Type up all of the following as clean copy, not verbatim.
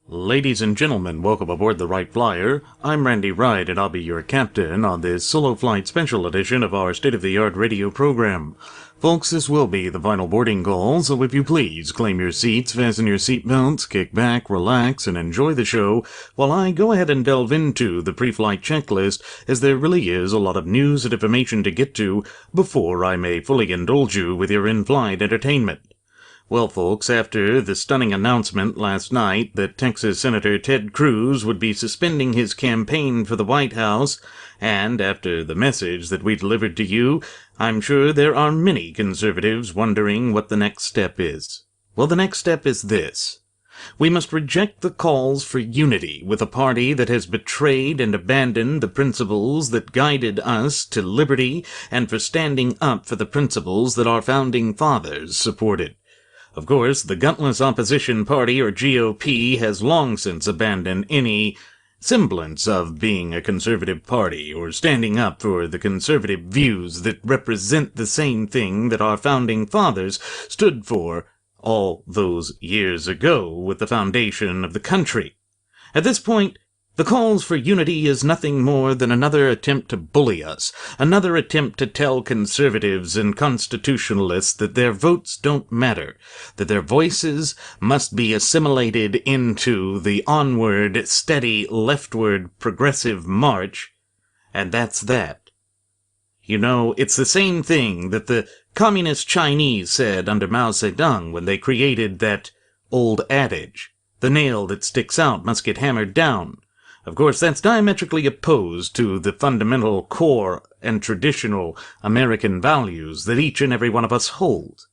Ladies and gentlemen, welcome aboard the Wright Flyer. I'm Randy Wright, and I'll be your captain on this solo flight special edition of our state-of-the-art radio program. Folks, this will be the final boarding call, so if you please, claim your seats, fasten your seatbelts, kick back, relax, and enjoy the show while I go ahead and delve into the pre-flight checklist, as there really is a lot of news and information to get to before I may fully indulge you with your in-flight entertainment. Well, folks, after the stunning announcement last night that Texas Senator Ted Cruz would be suspending his campaign for the White House, and after the message that we delivered to you, I'm sure there are many conservatives wondering what the next step is. Well, the next step is this. We must reject the calls for unity with a party that has betrayed and abandoned the principles that guided us to liberty and for standing up for the principles that our founding fathers supported. Of course, the gutless opposition party, or GOP, has long since abandoned any semblance of being a conservative party or standing up for the conservative views that represent the same thing that our founding fathers stood for all those years ago with the foundation of the country. At this point, the calls for unity is nothing more than another attempt to bully us, another attempt to tell conservatives and constitutionalists that their votes don't matter, that their voices must be assimilated into the onward, steady, leftward, progressive march, and that's that. You know, it's the same thing that the communist Chinese said under Mao Zedong when they created that old adage, the nail that sticks out must get hammered down. Of course, that's diametrically opposed to the fundamental core and traditional American values that each and every one of us hold.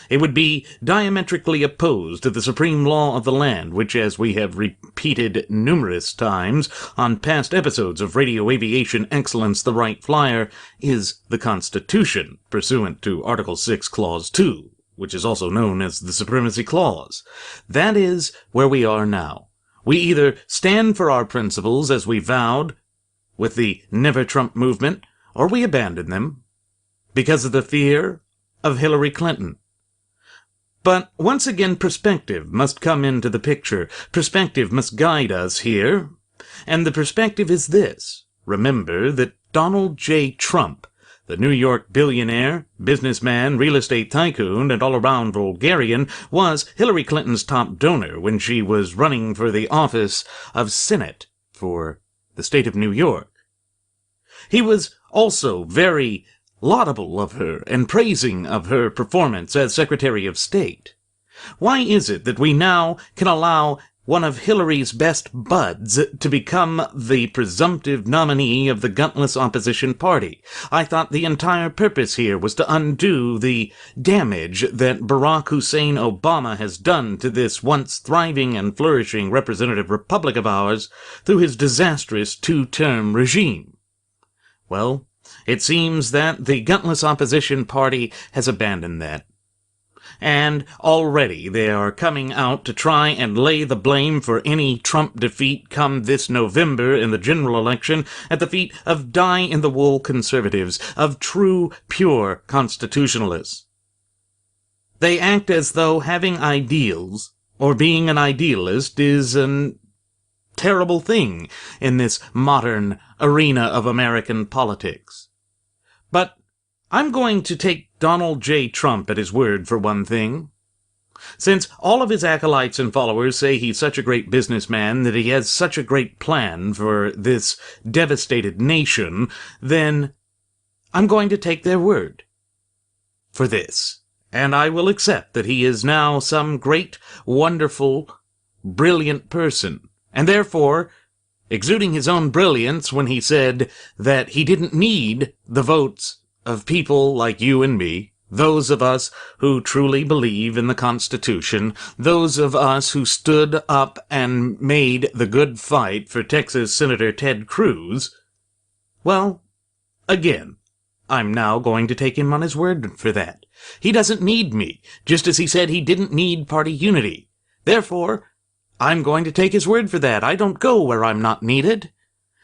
It would be diametrically opposed to the supreme law of the land, which, as we have repeated numerous times on past episodes of Radio Aviation Excellence, the Wright Flyer, is the Constitution, pursuant to Article 6, Clause 2, which is also known as the Supremacy Clause. That is where we are now. We either stand for our principles as we vowed with the Never Trump movement, or we abandon them because of the fear of Hillary Clinton. But once again, perspective must come into the picture. Perspective must guide us here. And the perspective is this. Remember that Donald J. Trump, the New York billionaire, businessman, real estate tycoon, and all-around vulgarian, was Hillary Clinton's top donor when she was running for the office of Senate for the state of New York. He was also very laudable of her and praising of her performance as Secretary of State. Why is it that we now can allow one of Hillary's best buds to become the presumptive nominee of the gutless opposition party? I thought the entire purpose here was to undo the damage that Barack Hussein Obama has done to this once thriving and flourishing representative republic of ours through his disastrous two-term regime. Well, it seems that the gutless opposition party has abandoned that. And already they are coming out to try and lay the blame for any Trump defeat come this November in the general election at the feet of die-in-the-wool conservatives, of true, pure constitutionalists. They act as though having ideals, or being an idealist, is a terrible thing in this modern arena of American politics. But I'm going to take Donald J. Trump at his word for one thing. Since all of his acolytes and followers say he's such a great businessman, that he has such a great plan for this devastated nation, then I'm going to take their word for this. And I will accept that he is now some great, wonderful, brilliant person, and therefore exuding his own brilliance when he said that he didn't need the votes of people like you and me, those of us who truly believe in the Constitution, those of us who stood up and made the good fight for Texas Senator Ted Cruz. Well, again, I'm now going to take him on his word for that. He doesn't need me, just as he said he didn't need party unity. Therefore, I'm going to take his word for that. I don't go where I'm not needed.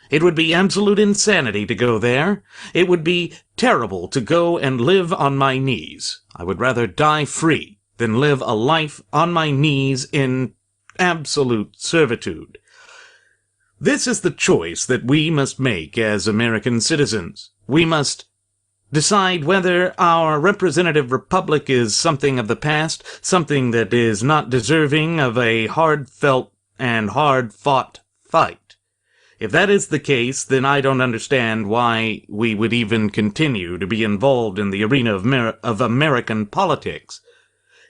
It would be absolute insanity to go there. It would be terrible to go and live on my knees. I would rather die free than live a life on my knees in absolute servitude. This is the choice that we must make as American citizens. We must decide whether our representative republic is something of the past, something that is not deserving of a hard-felt and hard-fought fight. If that is the case, then I don't understand why we would even continue to be involved in the arena of American politics.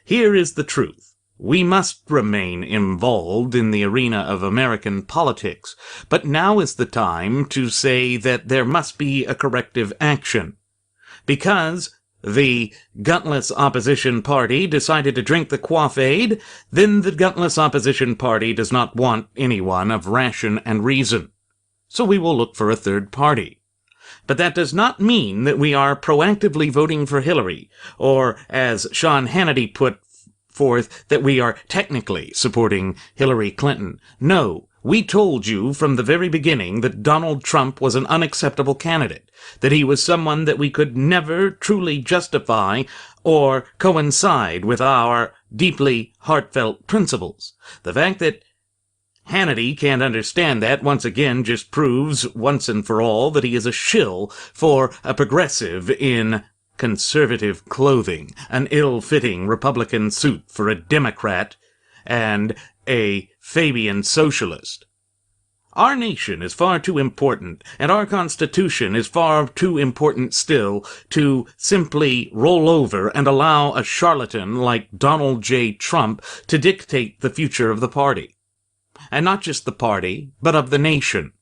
Here is the truth. We must remain involved in the arena of American politics, but now is the time to say that there must be a corrective action. Because the gutless opposition party decided to drink the quaffade, then the gutless opposition party does not want anyone of ration and reason. So we will look for a third party. But that does not mean that we are proactively voting for Hillary, or, as Sean Hannity put forth, that we are technically supporting Hillary Clinton. No, we told you from the very beginning that Donald Trump was an unacceptable candidate, that he was someone that we could never truly justify or coincide with our deeply heartfelt principles. The fact that Hannity can't understand that once again just proves once and for all that he is a shill for a progressive in conservative clothing, an ill-fitting Republican suit for a Democrat and a Fabian socialist. Our nation is far too important, and our Constitution is far too important still to simply roll over and allow a charlatan like Donald J. Trump to dictate the future of the party. And not just the party, but of the nation.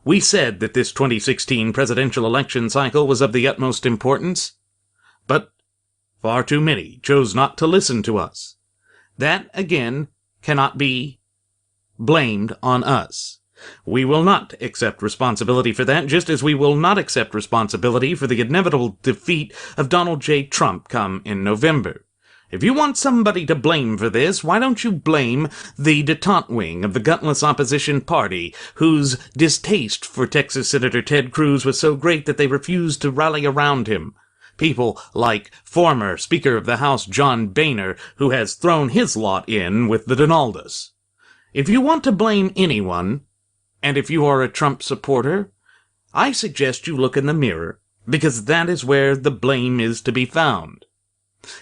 We said that this 2016 presidential election cycle was of the utmost importance, but far too many chose not to listen to us. That, again, cannot be blamed on us. We will not accept responsibility for that, just as we will not accept responsibility for the inevitable defeat of Donald J. Trump come in November. If you want somebody to blame for this, why don't you blame the detente wing of the gutless opposition party, whose distaste for Texas Senator Ted Cruz was so great that they refused to rally around him? People like former Speaker of the House John Boehner, who has thrown his lot in with the Donaldas. If you want to blame anyone, and if you are a Trump supporter, I suggest you look in the mirror, because that is where the blame is to be found.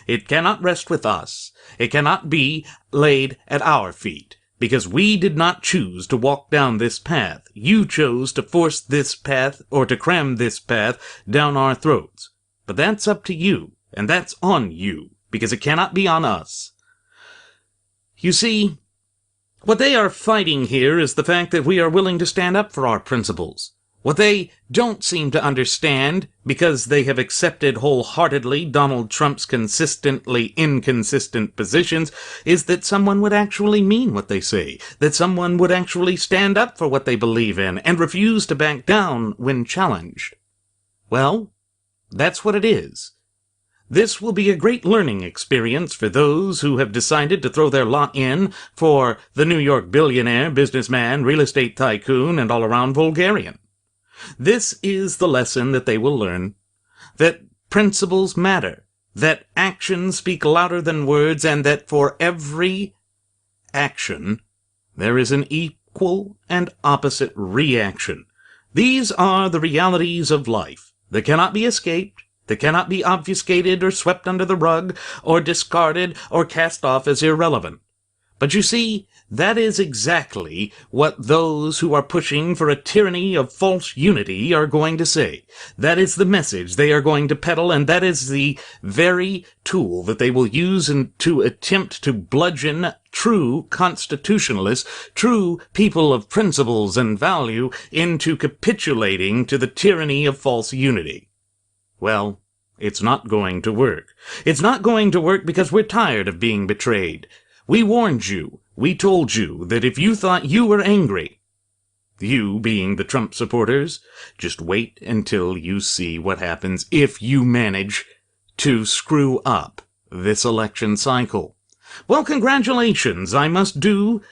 It cannot rest with us. It cannot be laid at our feet, because we did not choose to walk down this path. You chose to force this path, or to cram this path, down our throats. But that's up to you, and that's on you, because it cannot be on us. You see, what they are fighting here is the fact that we are willing to stand up for our principles. What they don't seem to understand, because they have accepted wholeheartedly Donald Trump's consistently inconsistent positions, is that someone would actually mean what they say, that someone would actually stand up for what they believe in, and refuse to back down when challenged. Well, that's what it is. This will be a great learning experience for those who have decided to throw their lot in for the New York billionaire, businessman, real estate tycoon, and all-around vulgarian. This is the lesson that they will learn, that principles matter, that actions speak louder than words, and that for every action there is an equal and opposite reaction. These are the realities of life. That cannot be escaped, that cannot be obfuscated or swept under the rug, or discarded or cast off as irrelevant. But you see, that is exactly what those who are pushing for a tyranny of false unity are going to say. That is the message they are going to peddle, and that is the very tool that they will use to attempt to bludgeon true constitutionalists, true people of principles and value, into capitulating to the tyranny of false unity. Well, it's not going to work. It's not going to work because we're tired of being betrayed. We warned you. We told you that if you thought you were angry, you being the Trump supporters, just wait until you see what happens if you manage to screw up this election cycle. Well, congratulations. I must do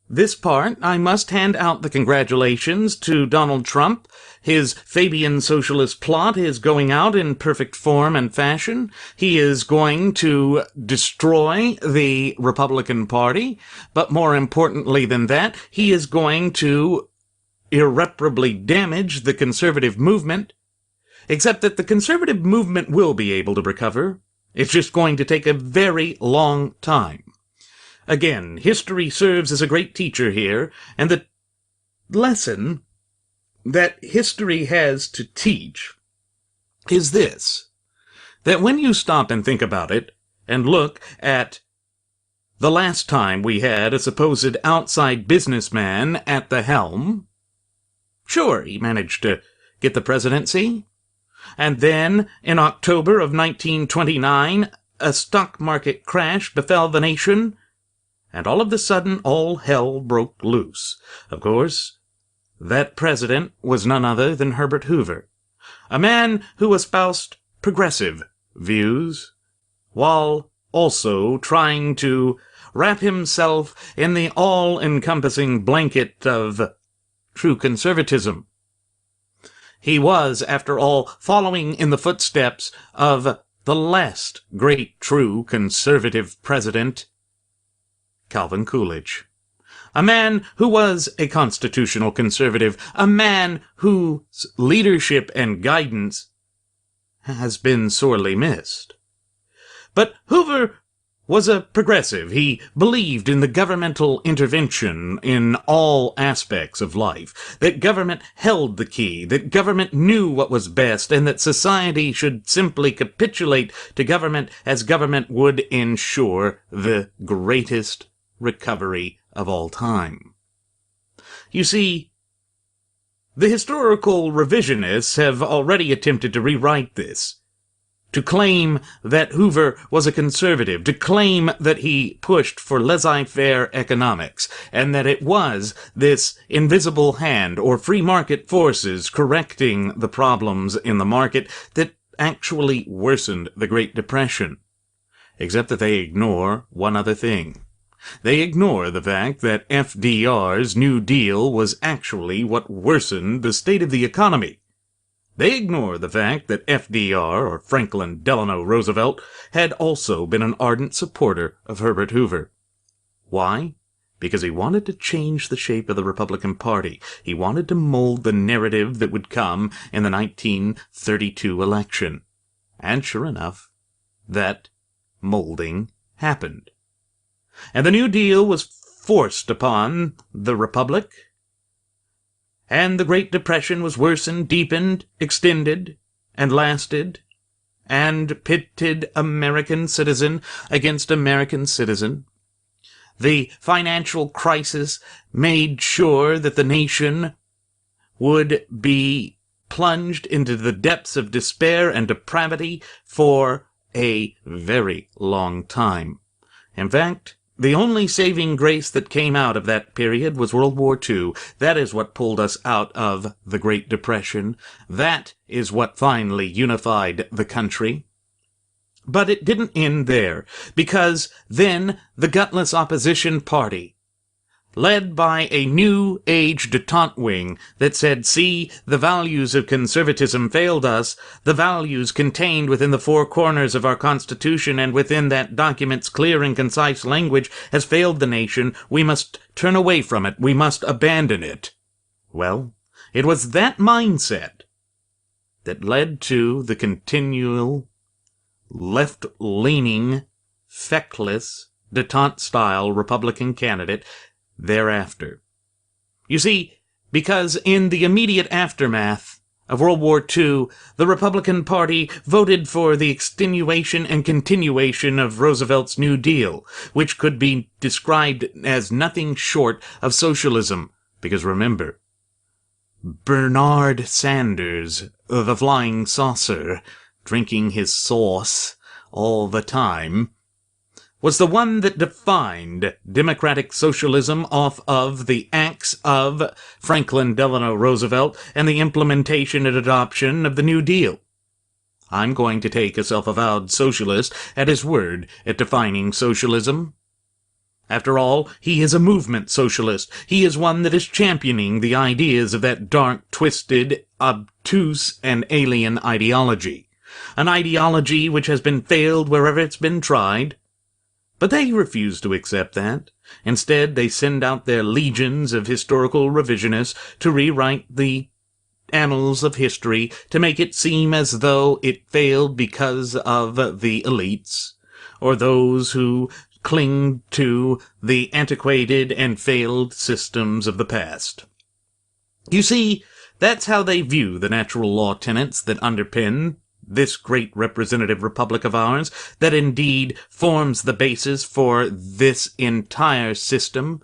this part, I must hand out the congratulations to Donald Trump. His Fabian socialist plot is going out in perfect form and fashion. He is going to destroy the Republican Party, but more importantly than that, he is going to irreparably damage the conservative movement, except that the conservative movement will be able to recover. It's just going to take a very long time. Again, history serves as a great teacher here, and the lesson that history has to teach is this, that when you stop and think about it, and look at the last time we had a supposed outside businessman at the helm, sure, he managed to get the presidency, and then in October of 1929, a stock market crash befell the nation, and all of a sudden, all hell broke loose. Of course, that president was none other than Herbert Hoover, a man who espoused progressive views, while also trying to wrap himself in the all-encompassing blanket of true conservatism. He was, after all, following in the footsteps of the last great true conservative president, Calvin Coolidge. A man who was a constitutional conservative, a man whose leadership and guidance has been sorely missed. But Hoover was a progressive. He believed in the governmental intervention in all aspects of life, that government held the key, that government knew what was best, and that society should simply capitulate to government as government would ensure the greatest recovery of all time. You see, the historical revisionists have already attempted to rewrite this, to claim that Hoover was a conservative, to claim that he pushed for laissez-faire economics, and that it was this invisible hand or free market forces correcting the problems in the market that actually worsened the Great Depression. Except that they ignore one other thing. They ignore the fact that FDR's New Deal was actually what worsened the state of the economy. They ignore the fact that FDR, or Franklin Delano Roosevelt, had also been an ardent supporter of Herbert Hoover. Why? Because he wanted to change the shape of the Republican Party. He wanted to mold the narrative that would come in the 1932 election. And sure enough, that molding happened. And the New Deal was forced upon the Republic, and the Great Depression was worsened, deepened, extended, and lasted, and pitted American citizen against American citizen. The financial crisis made sure that the nation would be plunged into the depths of despair and depravity for a very long time. In fact, the only saving grace that came out of that period was World War II. That is what pulled us out of the Great Depression. That is what finally unified the country. But it didn't end there, because then the gutless opposition party, led by a new age detente wing that said, see, the values of conservatism failed us, the values contained within the four corners of our Constitution and within that document's clear and concise language has failed the nation, we must turn away from it, we must abandon it. Well, it was that mindset that led to the continual left-leaning, feckless, detente-style Republican candidate thereafter. You see, because in the immediate aftermath of World War II, the Republican Party voted for the extenuation and continuation of Roosevelt's New Deal, which could be described as nothing short of socialism, because remember, Bernard Sanders, the flying saucer, drinking his sauce all the time, was the one that defined democratic socialism off of the acts of Franklin Delano Roosevelt and the implementation and adoption of the New Deal. I'm going to take a self-avowed socialist at his word at defining socialism. After all, he is a movement socialist. He is one that is championing the ideas of that dark, twisted, obtuse, and alien ideology. An ideology which has been failed wherever it's been tried. But they refuse to accept that. Instead, they send out their legions of historical revisionists to rewrite the annals of history, to make it seem as though it failed because of the elites, or those who cling to the antiquated and failed systems of the past. You see, that's how they view the natural law tenets that underpin this great representative republic of ours, that indeed forms the basis for this entire system,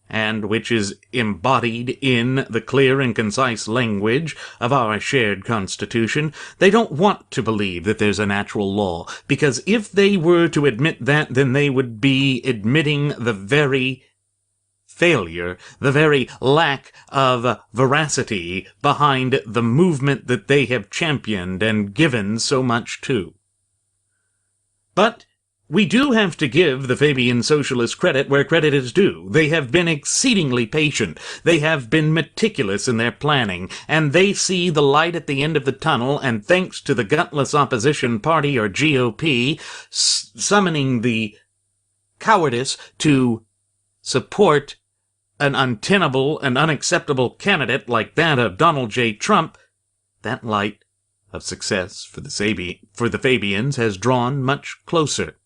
and which is embodied in the clear and concise language of our shared Constitution. They don't want to believe that there's a natural law, because if they were to admit that, then they would be admitting the very failure, the very lack of veracity behind the movement that they have championed and given so much to. But we do have to give the Fabian Socialists credit where credit is due. They have been exceedingly patient. They have been meticulous in their planning, and they see the light at the end of the tunnel, and thanks to the gutless opposition party, or GOP, summoning the cowardice to support an untenable and unacceptable candidate like that of Donald J. Trump, that light of success for the Fabians has drawn much closer.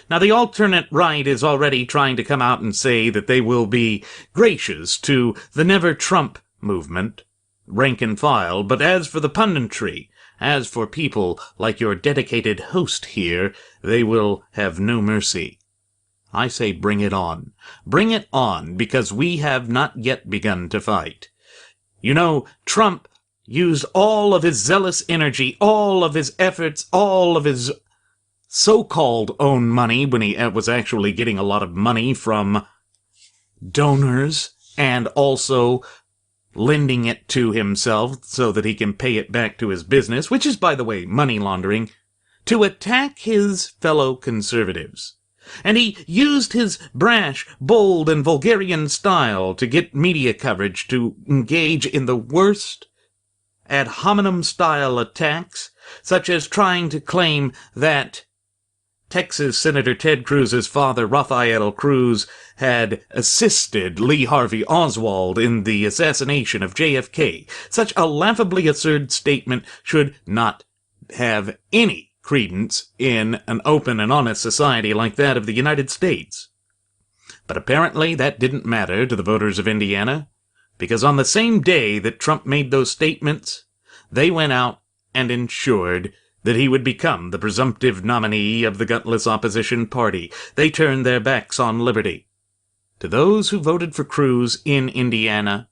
Now, the alternate right is already trying to come out and say that they will be gracious to the Never Trump movement, rank and file, but as for the punditry, as for people like your dedicated host here, they will have no mercy. I say bring it on. Bring it on, because we have not yet begun to fight. You know, Trump used all of his zealous energy, all of his efforts, all of his so-called own money, when he was actually getting a lot of money from donors and also lending it to himself so that he can pay it back to his business, which is, by the way, money laundering, to attack his fellow conservatives. And he used his brash, bold, and vulgarian style to get media coverage to engage in the worst ad hominem-style attacks, such as trying to claim that Texas Senator Ted Cruz's father, Rafael Cruz, had assisted Lee Harvey Oswald in the assassination of JFK. Such a laughably absurd statement should not have any credence in an open and honest society like that of the United States. But apparently that didn't matter to the voters of Indiana, because on the same day that Trump made those statements, they went out and ensured that he would become the presumptive nominee of the gutless opposition party. They turned their backs on liberty. To those who voted for Cruz in Indiana,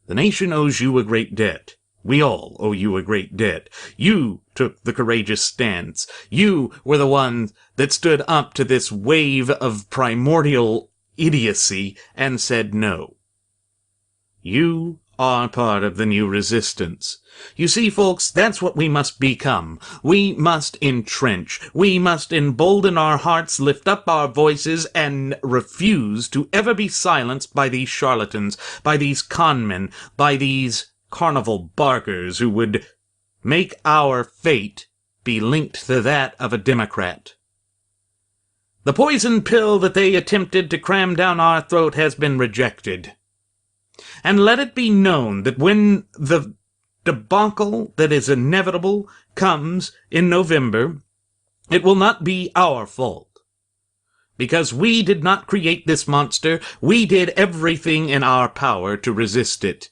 the nation owes you a great debt. We all owe you a great debt. You took the courageous stance. You were the ones that stood up to this wave of primordial idiocy and said no. You are part of the new resistance. You see, folks, that's what we must become. We must entrench. We must embolden our hearts, lift up our voices, and refuse to ever be silenced by these charlatans, by these conmen, by these carnival barkers who would make our fate be linked to that of a Democrat. The poison pill that they attempted to cram down our throat has been rejected. And let it be known that when the debacle that is inevitable comes in November, it will not be our fault. Because we did not create this monster, we did everything in our power to resist it.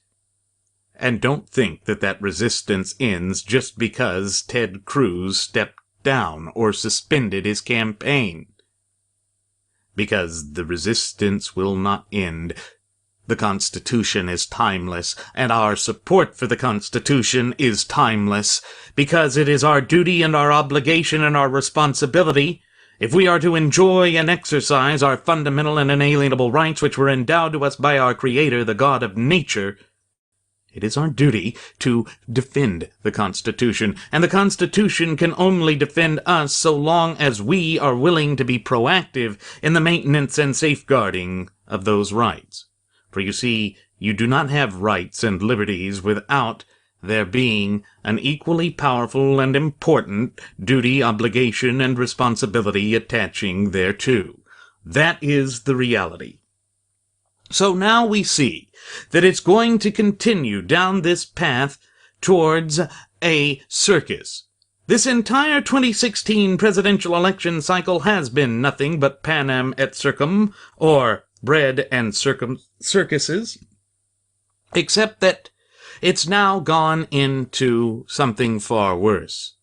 And don't think that that resistance ends just because Ted Cruz stepped down or suspended his campaign. Because the resistance will not end. The Constitution is timeless, and our support for the Constitution is timeless, because it is our duty and our obligation and our responsibility, if we are to enjoy and exercise our fundamental and inalienable rights which were endowed to us by our Creator, the God of nature, It is our duty to defend the Constitution, and the Constitution can only defend us so long as we are willing to be proactive in the maintenance and safeguarding of those rights. For you see, you do not have rights and liberties without there being an equally powerful and important duty, obligation, and responsibility attaching thereto. That is the reality. So now we see that it's going to continue down this path towards a circus. This entire 2016 presidential election cycle has been nothing but panem et circum, or bread and circuses, except that it's now gone into something far worse.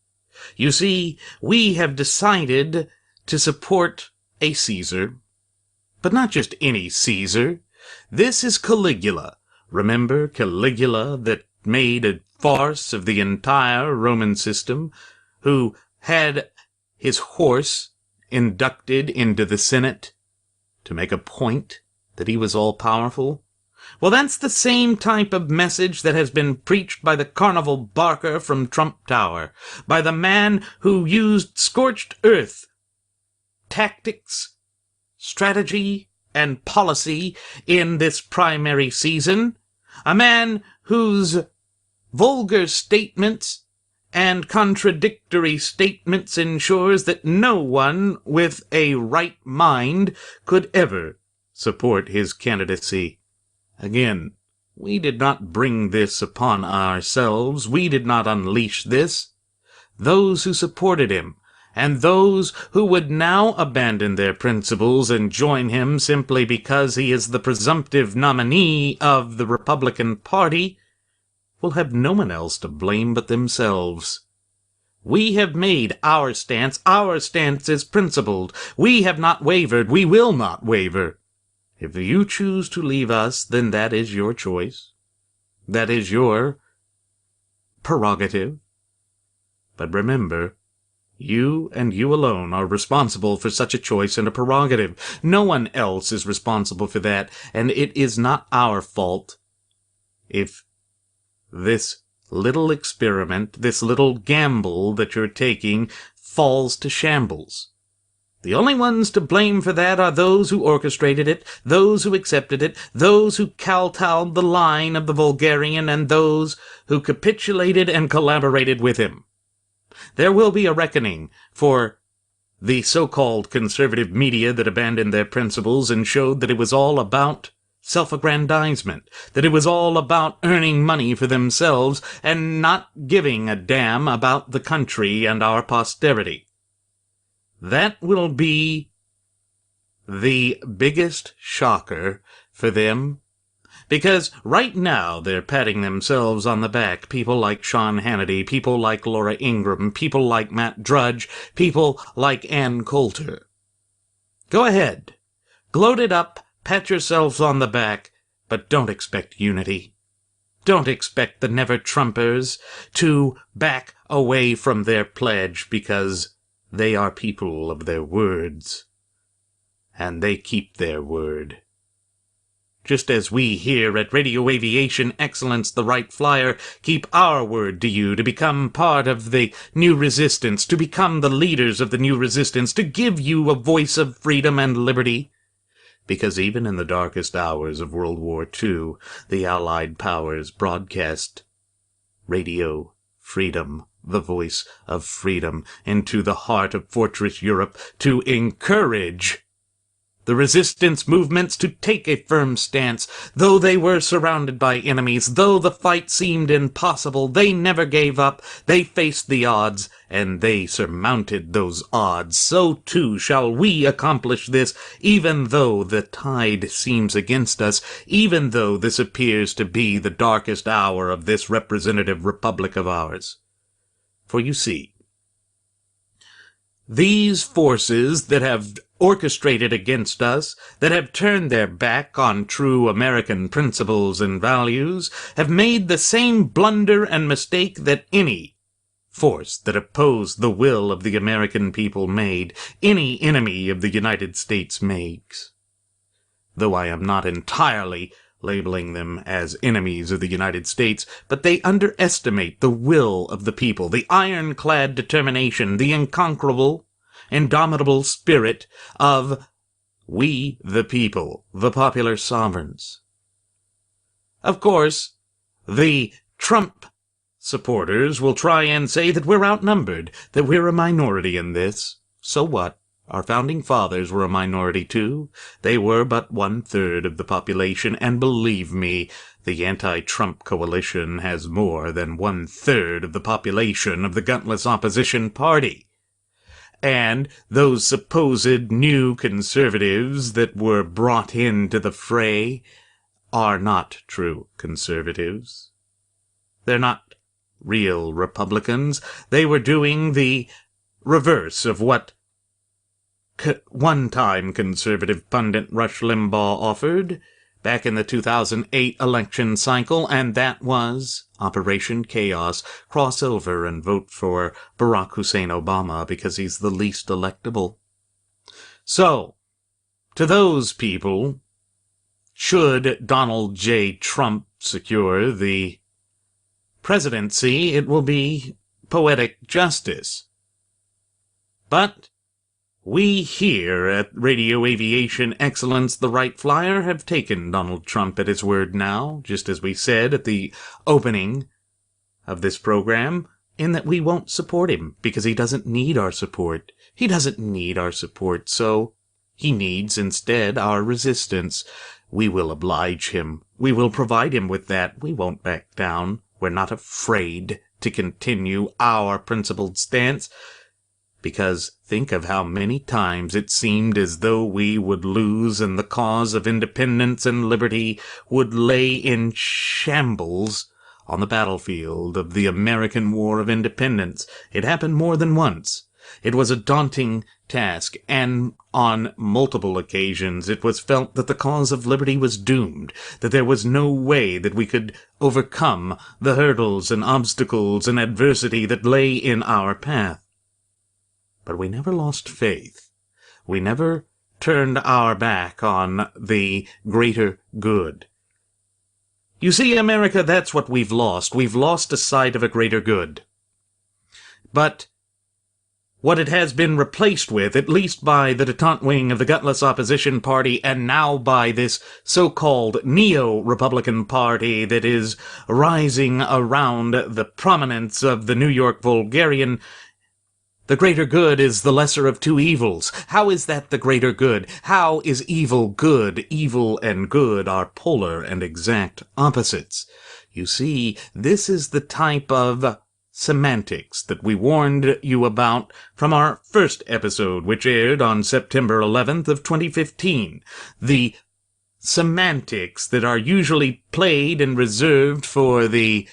You see, we have decided to support a Caesar, but not just any Caesar. This is Caligula. Remember Caligula that made a farce of the entire Roman system, who had his horse inducted into the Senate to make a point that he was all-powerful? Well, that's the same type of message that has been preached by the carnival barker from Trump Tower, by the man who used scorched earth, tactics, strategy, and policy in this primary season, a man whose vulgar statements and contradictory statements ensures that no one with a right mind could ever support his candidacy. Again, we did not bring this upon ourselves. We did not unleash this. Those who supported him, and those who would now abandon their principles and join him simply because he is the presumptive nominee of the Republican Party, will have no one else to blame but themselves. We have made our stance. Our stance is principled. We have not wavered. We will not waver. If you choose to leave us, then that is your choice. That is your prerogative. But remember, you and you alone are responsible for such a choice and a prerogative. No one else is responsible for that, and it is not our fault if this little experiment, this little gamble that you're taking, falls to shambles. The only ones to blame for that are those who orchestrated it, those who accepted it, those who kowtowed the line of the vulgarian, and those who capitulated and collaborated with him. There will be a reckoning for the so-called conservative media that abandoned their principles and showed that it was all about self-aggrandizement, that it was all about earning money for themselves and not giving a damn about the country and our posterity. That will be the biggest shocker for them, because right now they're patting themselves on the back. People like Sean Hannity, people like Laura Ingraham, people like Matt Drudge, people like Ann Coulter. Go ahead. Gloat it up, pat yourselves on the back, but don't expect unity. Don't expect the never-Trumpers to back away from their pledge, because they are people of their words, and they keep their word. Just as we here at Radio Aviation Excellence, the Wright Flyer, keep our word to you to become part of the new resistance, to become the leaders of the new resistance, to give you a voice of freedom and liberty. Because even in the darkest hours of World War II, the Allied powers broadcast radio freedom, the voice of freedom, into the heart of Fortress Europe to encourage the resistance movements to take a firm stance. Though they were surrounded by enemies, though the fight seemed impossible, they never gave up. They faced the odds, and they surmounted those odds. So too shall we accomplish this, even though the tide seems against us, even though this appears to be the darkest hour of this representative republic of ours. For you see, these forces that have orchestrated against us, that have turned their back on true American principles and values, have made the same blunder and mistake that any force that opposed the will of the American people made, any enemy of the United States makes. Though I am not entirely labeling them as enemies of the United States, but they underestimate the will of the people, the ironclad determination, the inconquerable, indomitable spirit of we the people, the popular sovereigns. Of course, the Trump supporters will try and say that we're outnumbered, that we're a minority in this. So what? Our founding fathers were a minority too. They were but 1/3 of the population, and believe me, the anti-Trump coalition has more than 1/3 of the population of the gutless opposition party. And those supposed new conservatives that were brought into the fray are not true conservatives. They're not real Republicans. They were doing the reverse of what one-time conservative pundit Rush Limbaugh offered back in the 2008 election cycle, and that was Operation Chaos. Cross over and vote for Barack Hussein Obama because he's the least electable. So, to those people, should Donald J. Trump secure the presidency, it will be poetic justice. But we here at Radio Aviation Excellence, the Wright Flyer, have taken Donald Trump at his word now, just as we said at the opening of this program, in that we won't support him, because he doesn't need our support. He doesn't need our support, so he needs instead our resistance. We will oblige him. We will provide him with that. We won't back down. We're not afraid to continue our principled stance, because think of how many times it seemed as though we would lose and the cause of independence and liberty would lay in shambles on the battlefield of the American War of Independence. It happened more than once. It was a daunting task, and on multiple occasions it was felt that the cause of liberty was doomed, that there was no way that we could overcome the hurdles and obstacles and adversity that lay in our path. But we never lost faith. We never turned our back on the greater good. You see, America, that's what we've lost. We've lost a sight of a greater good. But what it has been replaced with, at least by the detente wing of the gutless opposition party, and now by this so-called neo-Republican party that is rising around the prominence of the New York vulgarian, the greater good is the lesser of two evils. How is that the greater good? How is evil good? Evil and good are polar and exact opposites. You see, this is the type of semantics that we warned you about from our first episode, which aired on September 11th of 2015. The semantics that are usually played and reserved for the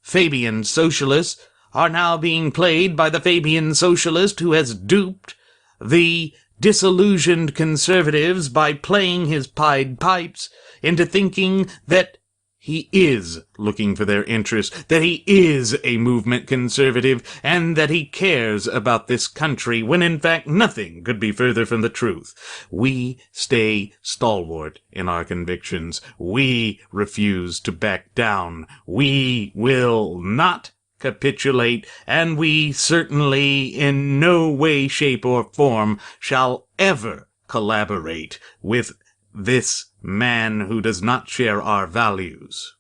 Fabian socialists are now being played by the Fabian socialist who has duped the disillusioned conservatives by playing his Pied Pipes into thinking that he is looking for their interest, that he is a movement conservative, and that he cares about this country, when in fact nothing could be further from the truth. We stay stalwart in our convictions. We refuse to back down. We will not capitulate, and we certainly in no way, shape, or form shall ever collaborate with this man who does not share our values.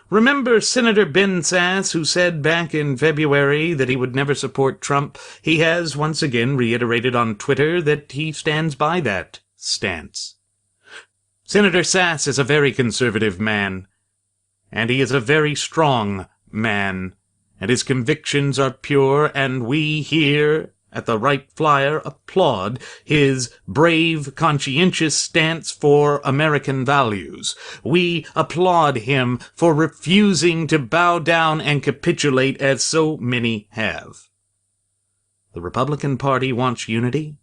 Remember Senator Ben Sasse, who said back in February that he would never support Trump? He has once again reiterated on Twitter that he stands by that stance. Senator Sasse is a very conservative man, and he is a very strong man, and his convictions are pure, and we here at the Wright Flyer applaud his brave, conscientious stance for American values. We applaud him for refusing to bow down and capitulate as so many have. The Republican Party wants unity?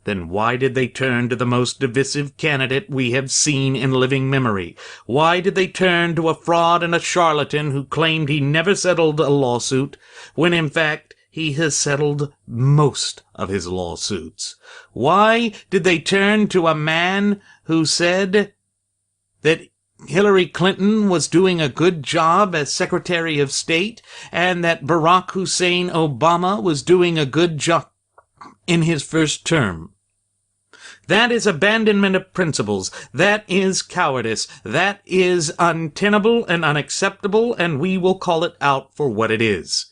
Then why did they turn to the most divisive candidate we have seen in living memory? Why did they turn to a fraud and a charlatan who claimed he never settled a lawsuit, when in fact he has settled most of his lawsuits? Why did they turn to a man who said that Hillary Clinton was doing a good job as Secretary of State, and that Barack Hussein Obama was doing a good job in his first term. That is abandonment of principles. That is cowardice. That is untenable and unacceptable, and we will call it out for what it is.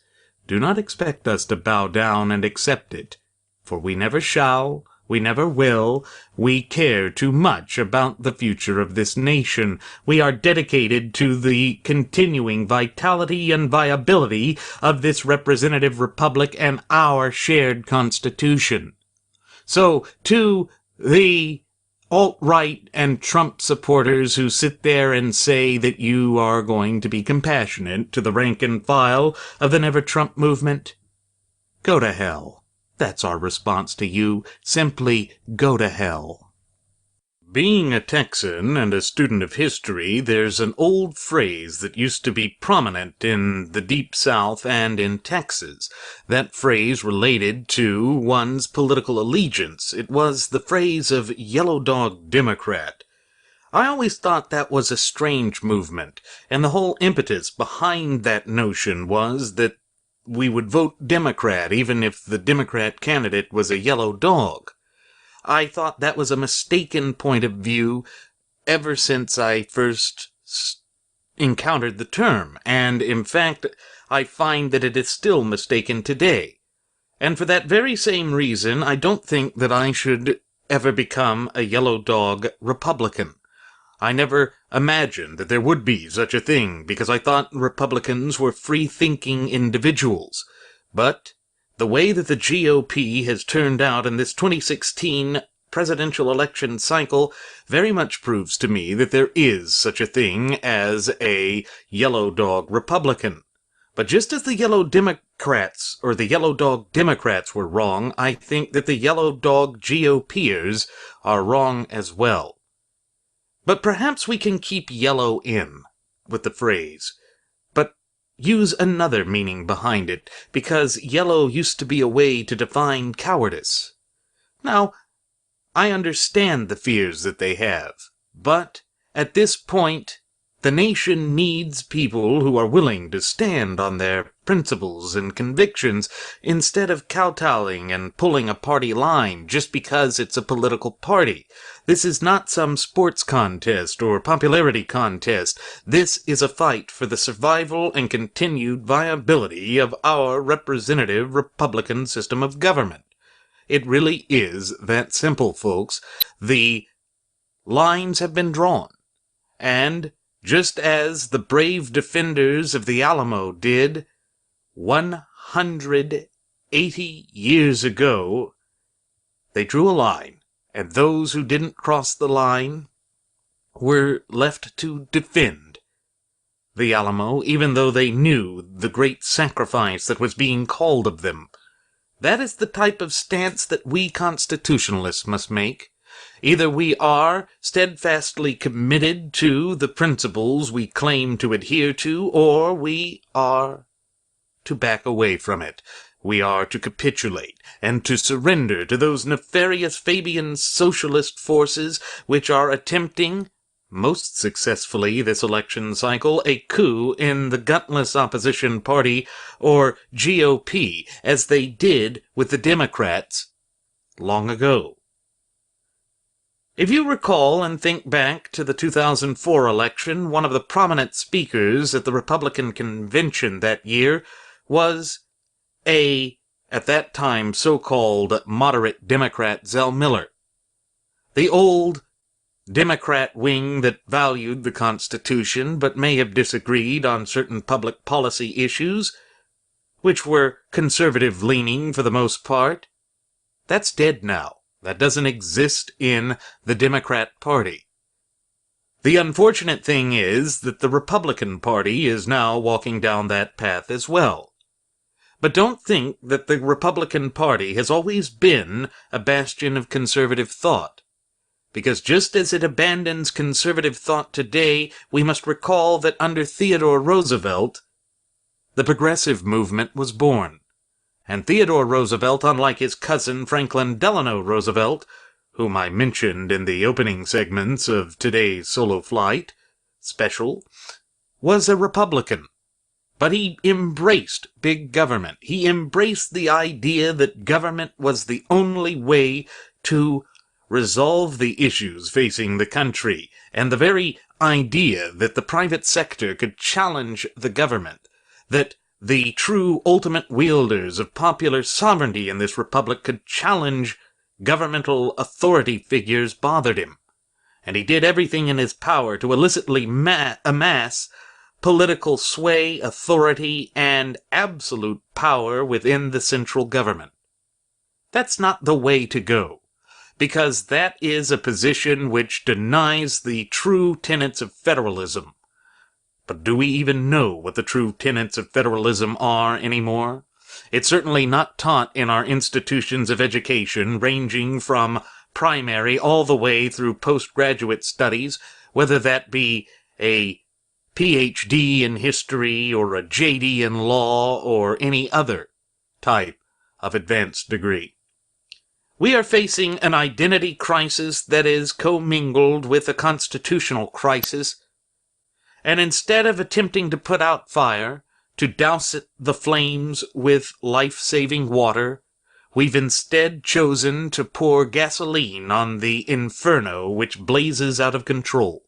Do not expect us to bow down and accept it, for we never shall, we never will. We care too much about the future of this nation. We are dedicated to the continuing vitality and viability of this representative republic and our shared Constitution. So, to the alt-right and Trump supporters who sit there and say that you are going to be compassionate to the rank and file of the Never Trump movement, go to hell. That's our response to you. Simply go to hell. Being a Texan and a student of history, there's an old phrase that used to be prominent in the Deep South and in Texas. That phrase related to one's political allegiance. It was the phrase of Yellow Dog Democrat. I always thought that was a strange movement, and the whole impetus behind that notion was that we would vote Democrat even if the Democrat candidate was a yellow dog. I thought that was a mistaken point of view ever since I first encountered the term, and in fact, I find that it is still mistaken today. And for that very same reason, I don't think that I should ever become a yellow dog Republican. I never imagined that there would be such a thing, because I thought Republicans were free-thinking individuals. But the way that the GOP has turned out in this 2016 presidential election cycle very much proves to me that there is such a thing as a yellow dog Republican. But just as the yellow Democrats, or the yellow dog Democrats were wrong, I think that the yellow dog GOPers are wrong as well. But perhaps we can keep yellow in with the phrase, but use another meaning behind it, because yellow used to be a way to define cowardice. Now, I understand the fears that they have, but at this point, the nation needs people who are willing to stand on their principles and convictions instead of kowtowing and pulling a party line just because it's a political party. This is not some sports contest or popularity contest. This is a fight for the survival and continued viability of our representative Republican system of government. It really is that simple, folks. The lines have been drawn, and just as the brave defenders of the Alamo did 180 years ago, they drew a line, and those who didn't cross the line were left to defend the Alamo, even though they knew the great sacrifice that was being called of them. That is the type of stance that we Constitutionalists must make. Either we are steadfastly committed to the principles we claim to adhere to, or we are to back away from it. We are to capitulate and to surrender to those nefarious Fabian socialist forces which are attempting, most successfully this election cycle, a coup in the gutless opposition party, or GOP, as they did with the Democrats long ago. If you recall and think back to the 2004 election, one of the prominent speakers at the Republican convention that year was at that time, so-called moderate Democrat Zell Miller. The old Democrat wing that valued the Constitution but may have disagreed on certain public policy issues, which were conservative-leaning for the most part, that's dead now. That doesn't exist in the Democrat Party. The unfortunate thing is that the Republican Party is now walking down that path as well. But don't think that the Republican Party has always been a bastion of conservative thought. Because just as it abandons conservative thought today, we must recall that under Theodore Roosevelt, the progressive movement was born. And Theodore Roosevelt, unlike his cousin Franklin Delano Roosevelt, whom I mentioned in the opening segments of today's solo flight, special, was a Republican. But he embraced big government. He embraced the idea that government was the only way to resolve the issues facing the country, and the very idea that the private sector could challenge the government, that the true ultimate wielders of popular sovereignty in this republic could challenge governmental authority figures, bothered him. And he did everything in his power to illicitly amass political sway, authority, and absolute power within the central government. That's not the way to go, because that is a position which denies the true tenets of federalism. But do we even know what the true tenets of federalism are anymore? It's certainly not taught in our institutions of education, ranging from primary all the way through postgraduate studies, whether that be a PhD in history or a JD in law or any other type of advanced degree. We are facing an identity crisis that is commingled with a constitutional crisis, and instead of attempting to put out fire, to douse the flames with life-saving water, we've instead chosen to pour gasoline on the inferno which blazes out of control.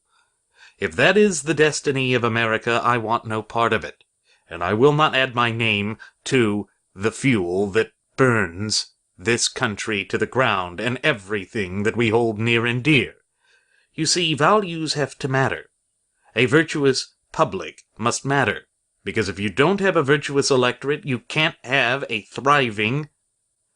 If that is the destiny of America, I want no part of it, and I will not add my name to the fuel that burns this country to the ground and everything that we hold near and dear. You see, values have to matter. A virtuous public must matter, because if you don't have a virtuous electorate, you can't have a thriving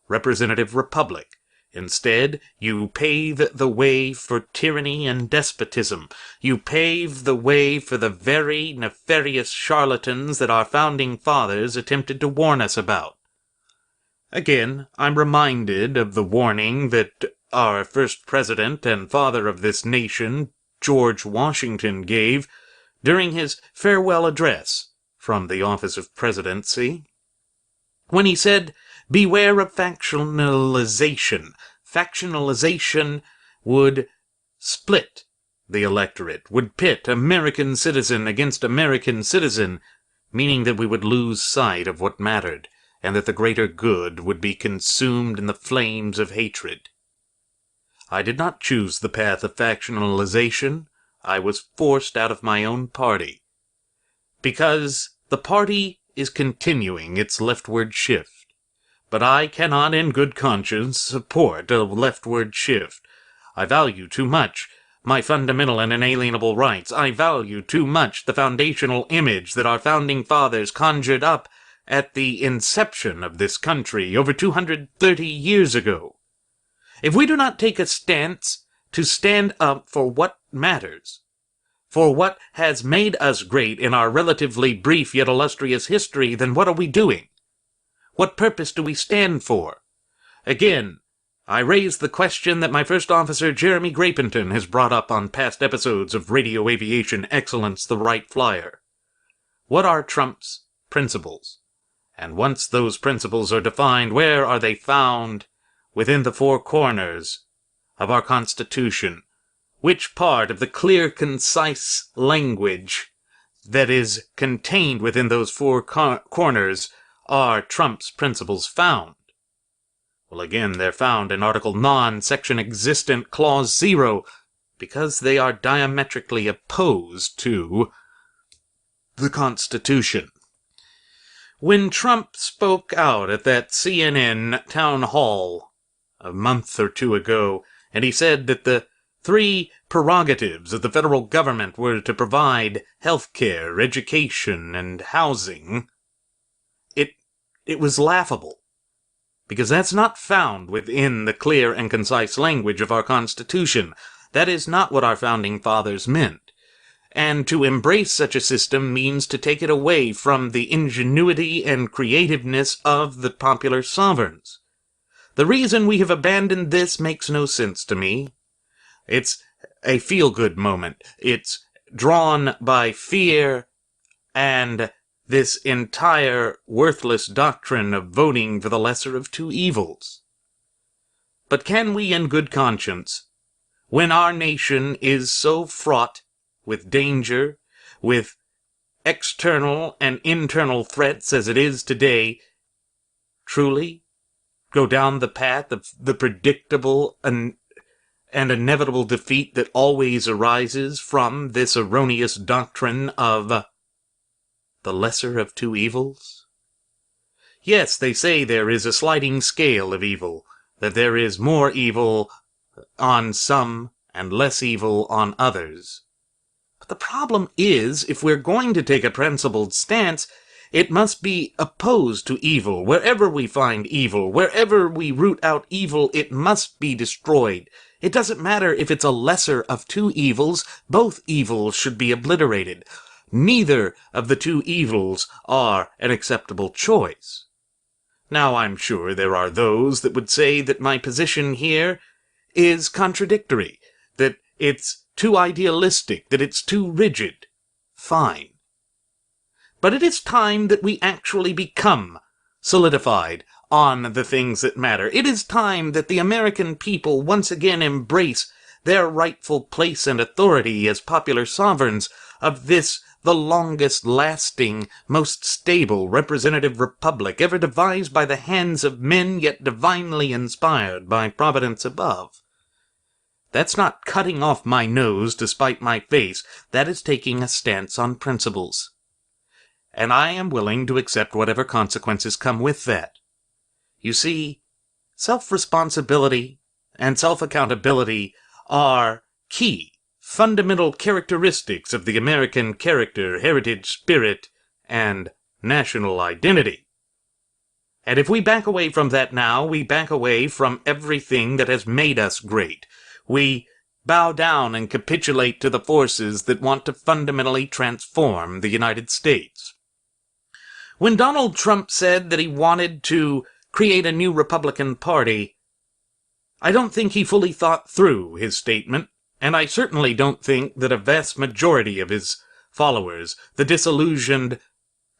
representative republic. Instead, you pave the way for tyranny and despotism. You pave the way for the very nefarious charlatans that our founding fathers attempted to warn us about. Again, I'm reminded of the warning that our first president and father of this nation, George Washington, gave during his farewell address from the office of presidency, when he said, "Beware of factionalization. Factionalization would split the electorate, would pit American citizen against American citizen, meaning that we would lose sight of what mattered, and that the greater good would be consumed in the flames of hatred." I did not choose the path of factionalization. I was forced out of my own party, because the party is continuing its leftward shift. But I cannot in good conscience support a leftward shift. I value too much my fundamental and inalienable rights. I value too much the foundational image that our founding fathers conjured up at the inception of this country over 230 years ago. If we do not take a stance to stand up for what matters, for what has made us great in our relatively brief yet illustrious history, then what are we doing? What purpose do we stand for? Again, I raise the question that my first officer, Jeremy Grapenton, has brought up on past episodes of Radio Aviation Excellence, the Wright Flyer. What are Trump's principles? And once those principles are defined, where are they found within the four corners of our Constitution? Which part of the clear, concise language that is contained within those four corners are Trump's principles found? Well, again, they're found in Article 9, Section Existent, Clause 0, because they are diametrically opposed to the Constitution. When Trump spoke out at that CNN town hall a month or two ago, and he said that the three prerogatives of the federal government were to provide health care, education, and housing, it was laughable, because that's not found within the clear and concise language of our Constitution. That is not what our founding fathers meant. And to embrace such a system means to take it away from the ingenuity and creativeness of the popular sovereigns. The reason we have abandoned this makes no sense to me. It's a feel-good moment. It's drawn by fear and this entire worthless doctrine of voting for the lesser of two evils. But can we in good conscience, when our nation is so fraught with danger, with external and internal threats as it is today, truly go down the path of the predictable and inevitable defeat that always arises from this erroneous doctrine of the lesser of two evils? Yes, they say there is a sliding scale of evil, that there is more evil on some and less evil on others. But the problem is, if we're going to take a principled stance, it must be opposed to evil. Wherever we find evil, wherever we root out evil, it must be destroyed. It doesn't matter if it's a lesser of two evils, both evils should be obliterated. Neither of the two evils are an acceptable choice. Now, I'm sure there are those that would say that my position here is contradictory, that it's too idealistic, that it's too rigid. Fine. But it is time that we actually become solidified on the things that matter. It is time that the American people once again embrace their rightful place and authority as popular sovereigns of this, the longest lasting, most stable representative republic ever devised by the hands of men, yet divinely inspired by providence above. That's not cutting off my nose to spite my face. That is taking a stance on principles. And I am willing to accept whatever consequences come with that. You see, self-responsibility and self-accountability are key, fundamental characteristics of the American character, heritage, spirit, and national identity. And if we back away from that now, we back away from everything that has made us great. We bow down and capitulate to the forces that want to fundamentally transform the United States. When Donald Trump said that he wanted to create a new Republican Party, I don't think he fully thought through his statement, and I certainly don't think that a vast majority of his followers, the disillusioned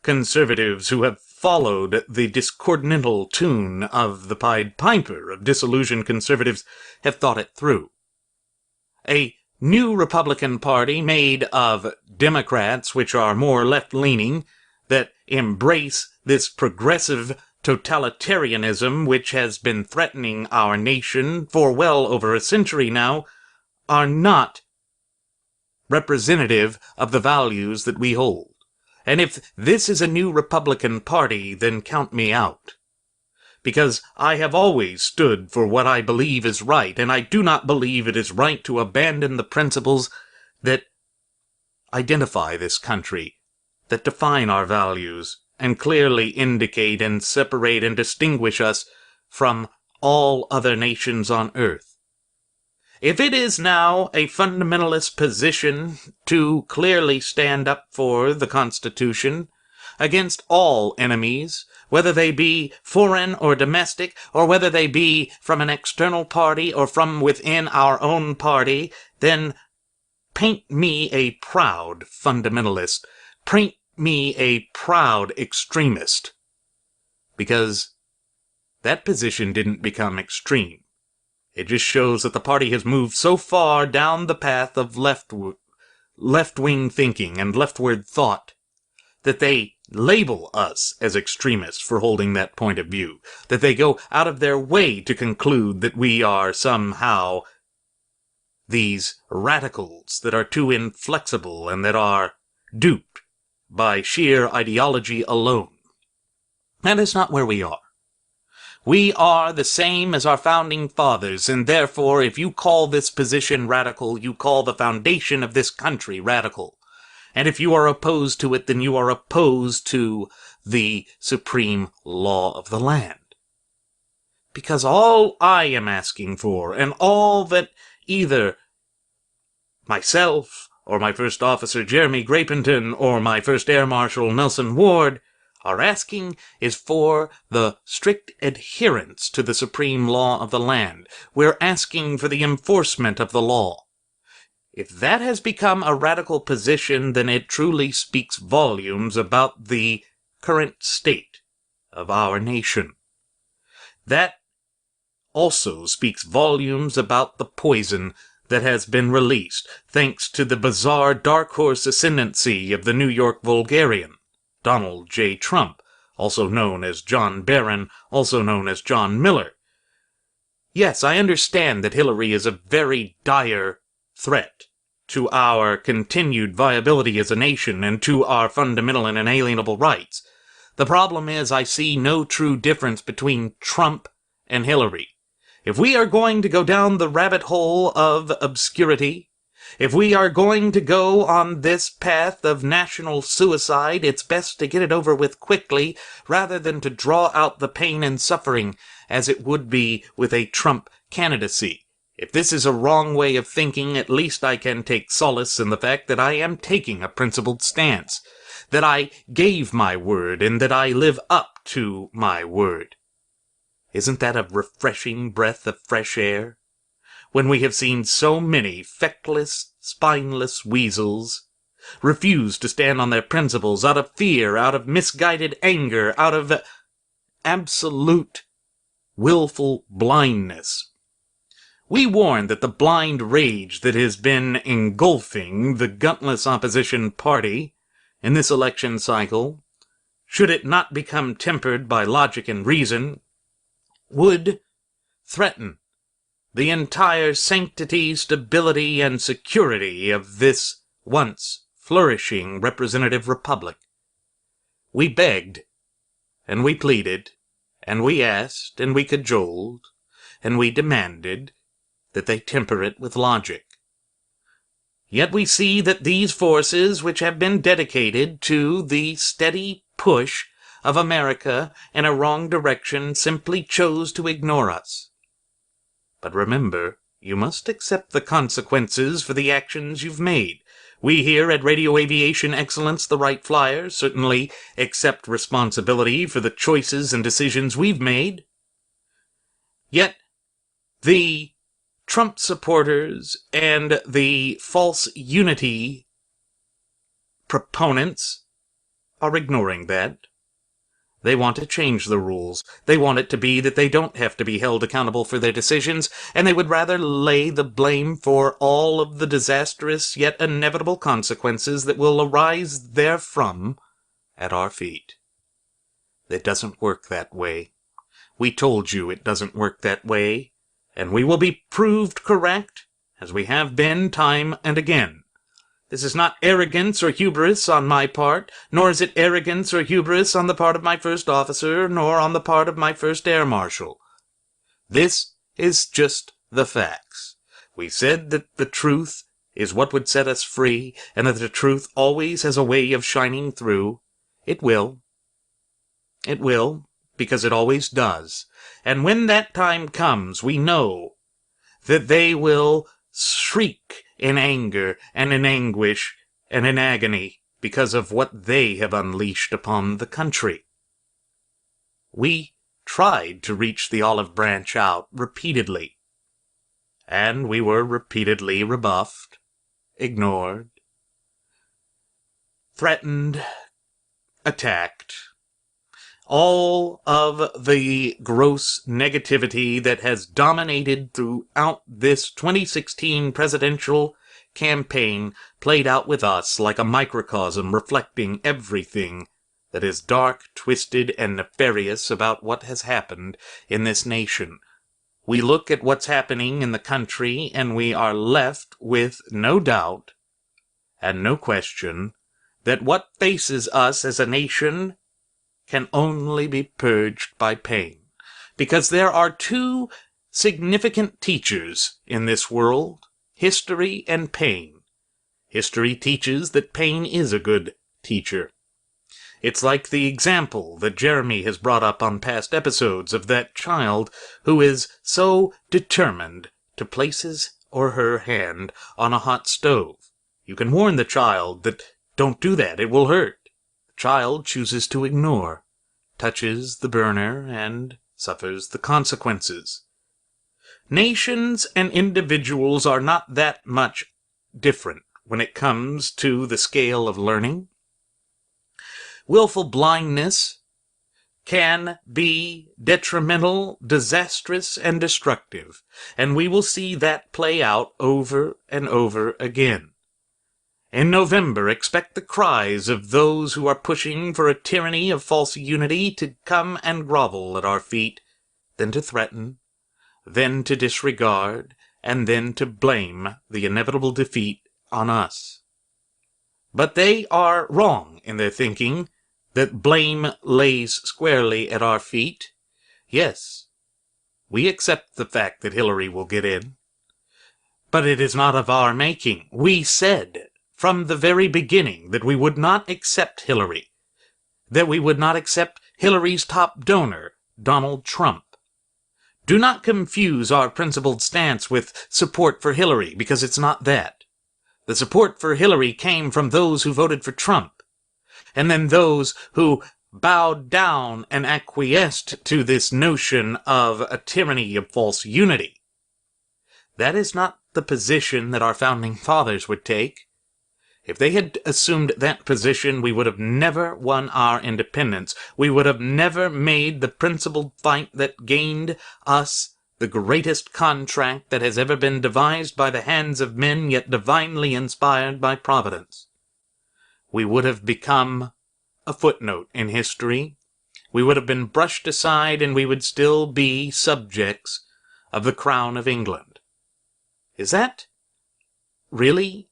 conservatives who have followed the discordant tune of the Pied Piper of disillusioned conservatives, have thought it through. A new Republican Party made of Democrats, which are more left-leaning, that embrace this progressive totalitarianism which has been threatening our nation for well over a century now, are not representative of the values that we hold. And if this is a new Republican Party, then count me out. Because I have always stood for what I believe is right, and I do not believe it is right to abandon the principles that identify this country, that define our values, and clearly indicate and separate and distinguish us from all other nations on earth. If it is now a fundamentalist position to clearly stand up for the Constitution against all enemies, whether they be foreign or domestic, or whether they be from an external party or from within our own party, then paint me a proud fundamentalist. Paint me a proud extremist. Because that position didn't become extreme. It just shows that the party has moved so far down the path of left-wing thinking and leftward thought that they label us as extremists for holding that point of view, that they go out of their way to conclude that we are somehow these radicals that are too inflexible and that are duped by sheer ideology alone. That is not where we are. We are the same as our founding fathers, and therefore, if you call this position radical, you call the foundation of this country radical. And if you are opposed to it, then you are opposed to the supreme law of the land. Because all I am asking for, and all that either myself, or my first officer Jeremy Grapenton, or my first Air Marshal Nelson Ward are asking is for the strict adherence to the supreme law of the land. We're asking for the enforcement of the law. If that has become a radical position, then it truly speaks volumes about the current state of our nation. That also speaks volumes about the poison that has been released thanks to the bizarre dark horse ascendancy of the New York vulgarian, Donald J. Trump, also known as John Barron, also known as John Miller. Yes, I understand that Hillary is a very dire threat to our continued viability as a nation and to our fundamental and inalienable rights. The problem is I see no true difference between Trump and Hillary. If we are going to go down the rabbit hole of obscurity, if we are going to go on this path of national suicide, it's best to get it over with quickly rather than to draw out the pain and suffering as it would be with a Trump candidacy. If this is a wrong way of thinking, at least I can take solace in the fact that I am taking a principled stance, that I gave my word and that I live up to my word. Isn't that a refreshing breath of fresh air? When we have seen so many feckless, spineless weasels refuse to stand on their principles out of fear, out of misguided anger, out of absolute willful blindness. We warn that the blind rage that has been engulfing the gutless opposition party in this election cycle, should it not become tempered by logic and reason, would threaten the entire sanctity, stability, and security of this once flourishing representative republic. We begged, and we pleaded, and we asked, and we cajoled, and we demanded that they temper it with logic. Yet we see that these forces, which have been dedicated to the steady push of America in a wrong direction, simply chose to ignore us. But remember, you must accept the consequences for the actions you've made. We here at Radio Aviation Excellence, the Wright Flyer, certainly accept responsibility for the choices and decisions we've made. Yet, the Trump supporters and the false unity proponents are ignoring that. They want to change the rules. They want it to be that they don't have to be held accountable for their decisions, and they would rather lay the blame for all of the disastrous yet inevitable consequences that will arise therefrom at our feet. It doesn't work that way. We told you it doesn't work that way, and we will be proved correct, as we have been time and again. This is not arrogance or hubris on my part, nor is it arrogance or hubris on the part of my first officer, nor on the part of my first air marshal. This is just the facts. We said that the truth is what would set us free, and that the truth always has a way of shining through. It will. It will, because it always does. And when that time comes, we know that they will shriek in anger and in anguish and in agony because of what they have unleashed upon the country. We tried to reach the olive branch out repeatedly, and we were repeatedly rebuffed, ignored, threatened, attacked. All of the gross negativity that has dominated throughout this 2016 presidential campaign played out with us like a microcosm reflecting everything that is dark, twisted, and nefarious about what has happened in this nation. We look at what's happening in the country and we are left with no doubt and no question that what faces us as a nation can only be purged by pain. Because there are two significant teachers in this world, history and pain. History teaches that pain is a good teacher. It's like the example that Jeremy has brought up on past episodes of that child who is so determined to place his or her hand on a hot stove. You can warn the child that don't do that, it will hurt. The child chooses to ignore, touches the burner, and suffers the consequences. Nations and individuals are not that much different when it comes to the scale of learning. Willful blindness can be detrimental, disastrous, and destructive, and we will see that play out over and over again. In November, expect the cries of those who are pushing for a tyranny of false unity to come and grovel at our feet, then to threaten, then to disregard, and then to blame the inevitable defeat on us. But they are wrong in their thinking that blame lays squarely at our feet. Yes, we accept the fact that Hillary will get in, but it is not of our making. We said from the very beginning that we would not accept Hillary, that we would not accept Hillary's top donor, Donald Trump. Do not confuse our principled stance with support for Hillary, because it's not that. The support for Hillary came from those who voted for Trump, and then those who bowed down and acquiesced to this notion of a tyranny of false unity. That is not the position that our founding fathers would take. If they had assumed that position, we would have never won our independence. We would have never made the principled fight that gained us the greatest contract that has ever been devised by the hands of men, yet divinely inspired by Providence. We would have become a footnote in history. We would have been brushed aside, and we would still be subjects of the Crown of England. Is that really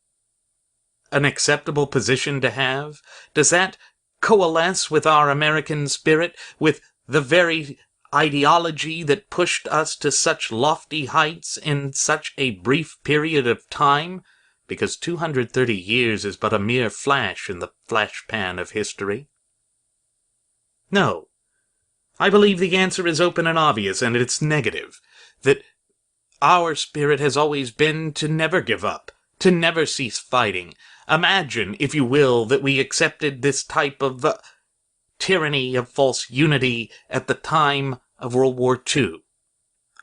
an acceptable position to have? Does that coalesce with our American spirit, with the very ideology that pushed us to such lofty heights in such a brief period of time? Because 230 years is but a mere flash in the flashpan of history. No. I believe the answer is open and obvious, and it's negative. That our spirit has always been to never give up, to never cease fighting. Imagine, if you will, that we accepted this type of tyranny of false unity at the time of World War II.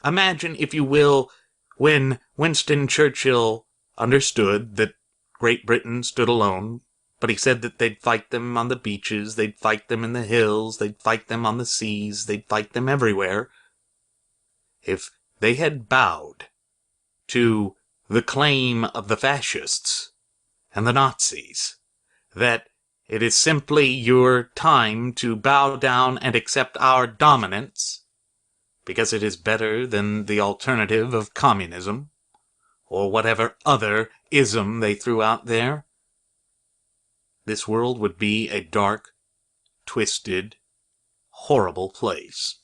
Imagine, if you will, when Winston Churchill understood that Great Britain stood alone, but he said that they'd fight them on the beaches, they'd fight them in the hills, they'd fight them on the seas, they'd fight them everywhere. If they had bowed to the claim of the fascists and the Nazis, that it is simply your time to bow down and accept our dominance, because it is better than the alternative of communism, or whatever other ism they threw out there, this world would be a dark, twisted, horrible place.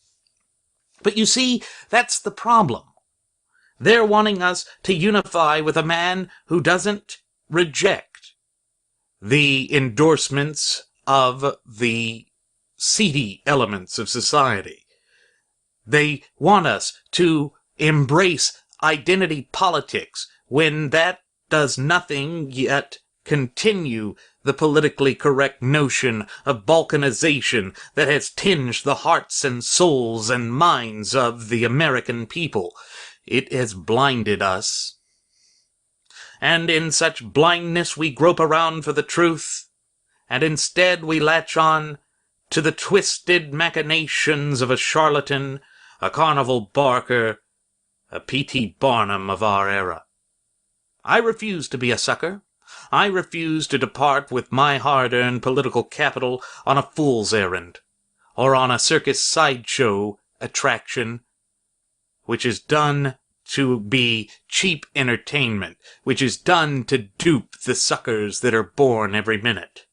But you see, that's the problem. They're wanting us to unify with a man who doesn't reject the endorsements of the seedy elements of society. They want us to embrace identity politics when that does nothing yet continue the politically correct notion of balkanization that has tinged the hearts and souls and minds of the American people. It has blinded us. And in such blindness we grope around for the truth, and instead we latch on to the twisted machinations of a charlatan, a carnival barker, a P.T. Barnum of our era. I refuse to be a sucker. I refuse to depart with my hard-earned political capital on a fool's errand, or on a circus sideshow attraction, which is done to be cheap entertainment, which is done to dupe the suckers that are born every minute.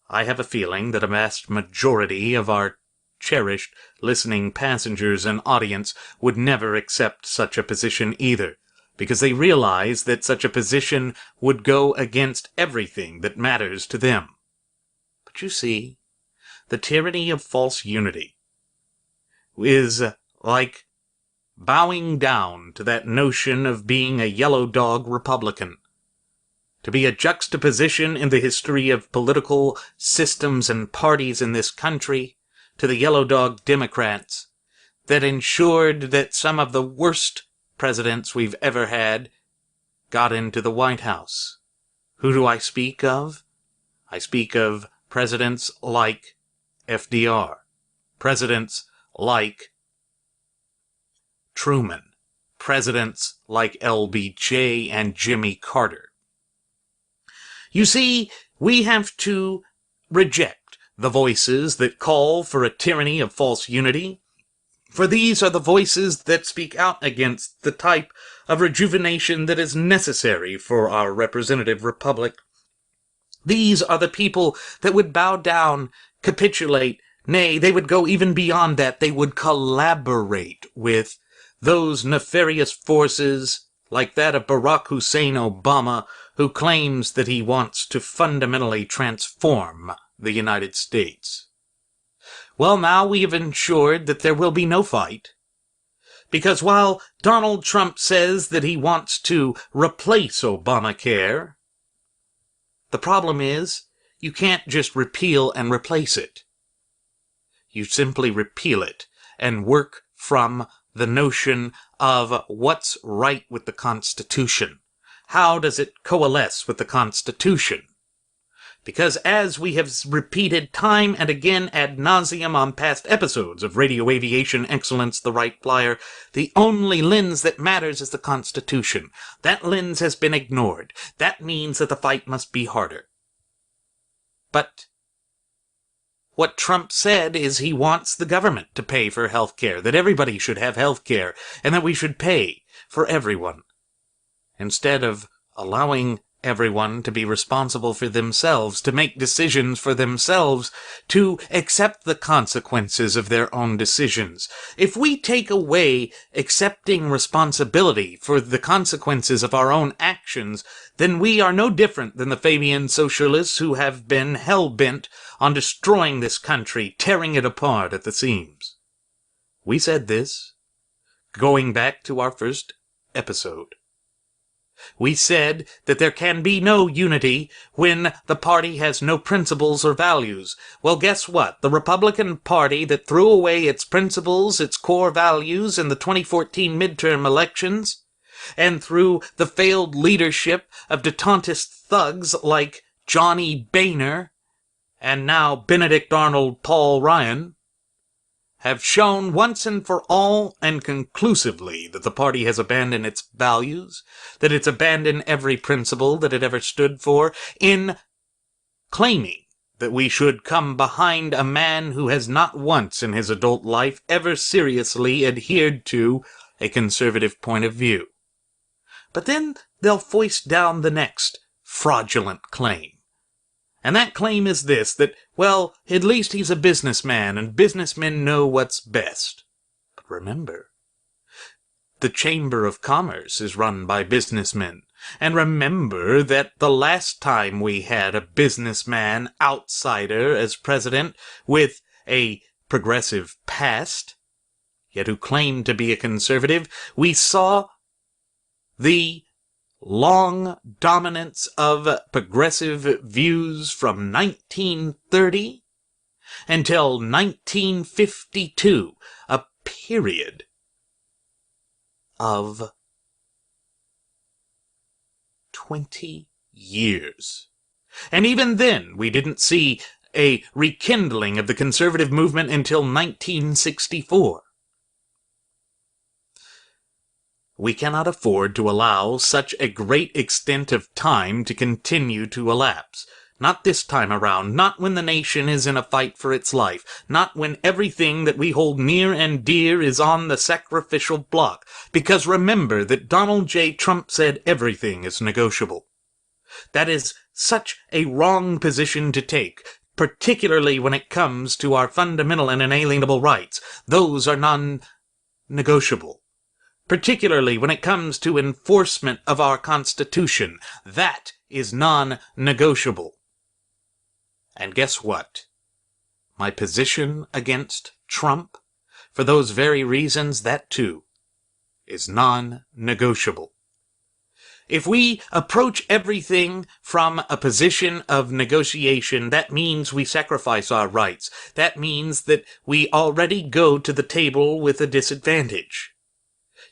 I have a feeling that a vast majority of our cherished listening passengers and audience would never accept such a position either, because they realize that such a position would go against everything that matters to them. But you see, the tyranny of false unity is like bowing down to that notion of being a yellow dog Republican, to be a juxtaposition in the history of political systems and parties in this country to the yellow dog Democrats that ensured that some of the worst presidents we've ever had got into the White House. Who do I speak of? I speak of presidents like FDR, Presidents like Truman. Presidents like LBJ and Jimmy Carter. You see, we have to reject the voices that call for a tyranny of false unity, for these are the voices that speak out against the type of rejuvenation that is necessary for our representative republic. These are the people that would bow down, capitulate, nay, they would go even beyond that. They would collaborate with those nefarious forces like that of Barack Hussein Obama, who claims that he wants to fundamentally transform the United States. Well, now we have ensured that there will be no fight, because while Donald Trump says that he wants to replace Obamacare, the problem is you can't just repeal and replace it. You simply repeal it and work from the notion of what's right with the Constitution. How does it coalesce with the Constitution? Because as we have repeated time and again ad nauseum on past episodes of Radio Aviation Excellence, the Wright Flyer, the only lens that matters is the Constitution. That lens has been ignored. That means that the fight must be harder. But what Trump said is he wants the government to pay for health care, that everybody should have health care, and that we should pay for everyone, instead of allowing everyone to be responsible for themselves, to make decisions for themselves, to accept the consequences of their own decisions. If we take away accepting responsibility for the consequences of our own actions, then we are no different than the Fabian socialists who have been hell-bent on destroying this country, tearing it apart at the seams. We said this, going back to our first episode. We said that there can be no unity when the party has no principles or values. Well, guess what? The Republican Party that threw away its principles, its core values in the 2014 midterm elections, and through the failed leadership of detentist thugs like Johnny Boehner and now Benedict Arnold Paul Ryan, have shown once and for all and conclusively that the party has abandoned its values, that it's abandoned every principle that it ever stood for, in claiming that we should come behind a man who has not once in his adult life ever seriously adhered to a conservative point of view. But then they'll foist down the next fraudulent claim. And that claim is this, that, well, at least he's a businessman, and businessmen know what's best. But remember, the Chamber of Commerce is run by businessmen. And remember that the last time we had a businessman outsider as president with a progressive past, yet who claimed to be a conservative, we saw the long dominance of progressive views from 1930 until 1952, a period of 20 years. And even then, we didn't see a rekindling of the conservative movement until 1964. We cannot afford to allow such a great extent of time to continue to elapse. Not this time around, not when the nation is in a fight for its life, not when everything that we hold near and dear is on the sacrificial block. Because remember that Donald J. Trump said everything is negotiable. That is such a wrong position to take, particularly when it comes to our fundamental and inalienable rights. Those are non-negotiable. Particularly when it comes to enforcement of our Constitution. That is non-negotiable. And guess what? My position against Trump, for those very reasons, that too, is non-negotiable. If we approach everything from a position of negotiation, that means we sacrifice our rights. That means that we already go to the table with a disadvantage.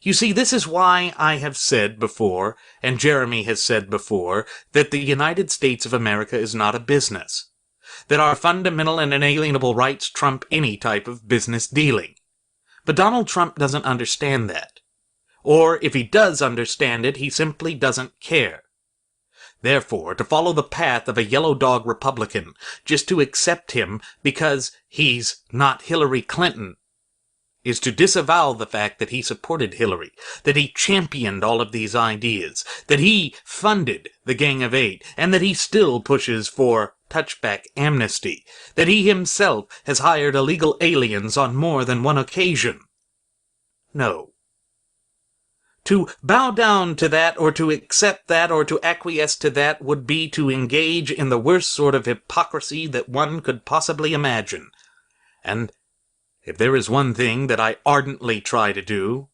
You see, this is why I have said before, and Jeremy has said before, that the United States of America is not a business. that our fundamental and inalienable rights trump any type of business dealing. But Donald Trump doesn't understand that. Or, if he does understand it, he simply doesn't care. Therefore, to follow the path of a yellow dog Republican, just to accept him because he's not Hillary Clinton, is to disavow the fact that he supported Hillary, that he championed all of these ideas, that he funded the Gang of Eight, and that he still pushes for touchback amnesty, that he himself has hired illegal aliens on more than one occasion. No. To bow down to that, or to accept that, or to acquiesce to that would be to engage in the worst sort of hypocrisy that one could possibly imagine. And if there is one thing that I ardently try to do,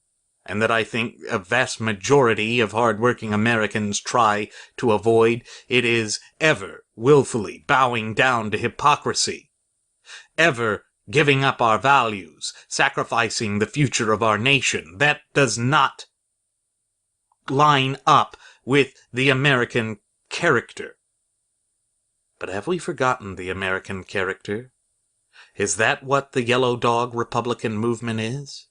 and that I think a vast majority of hard-working Americans try to avoid, it is ever willfully bowing down to hypocrisy, ever giving up our values, sacrificing the future of our nation. That does not line up with the American character. But have we forgotten the American character? Is that what the yellow dog Republican movement is?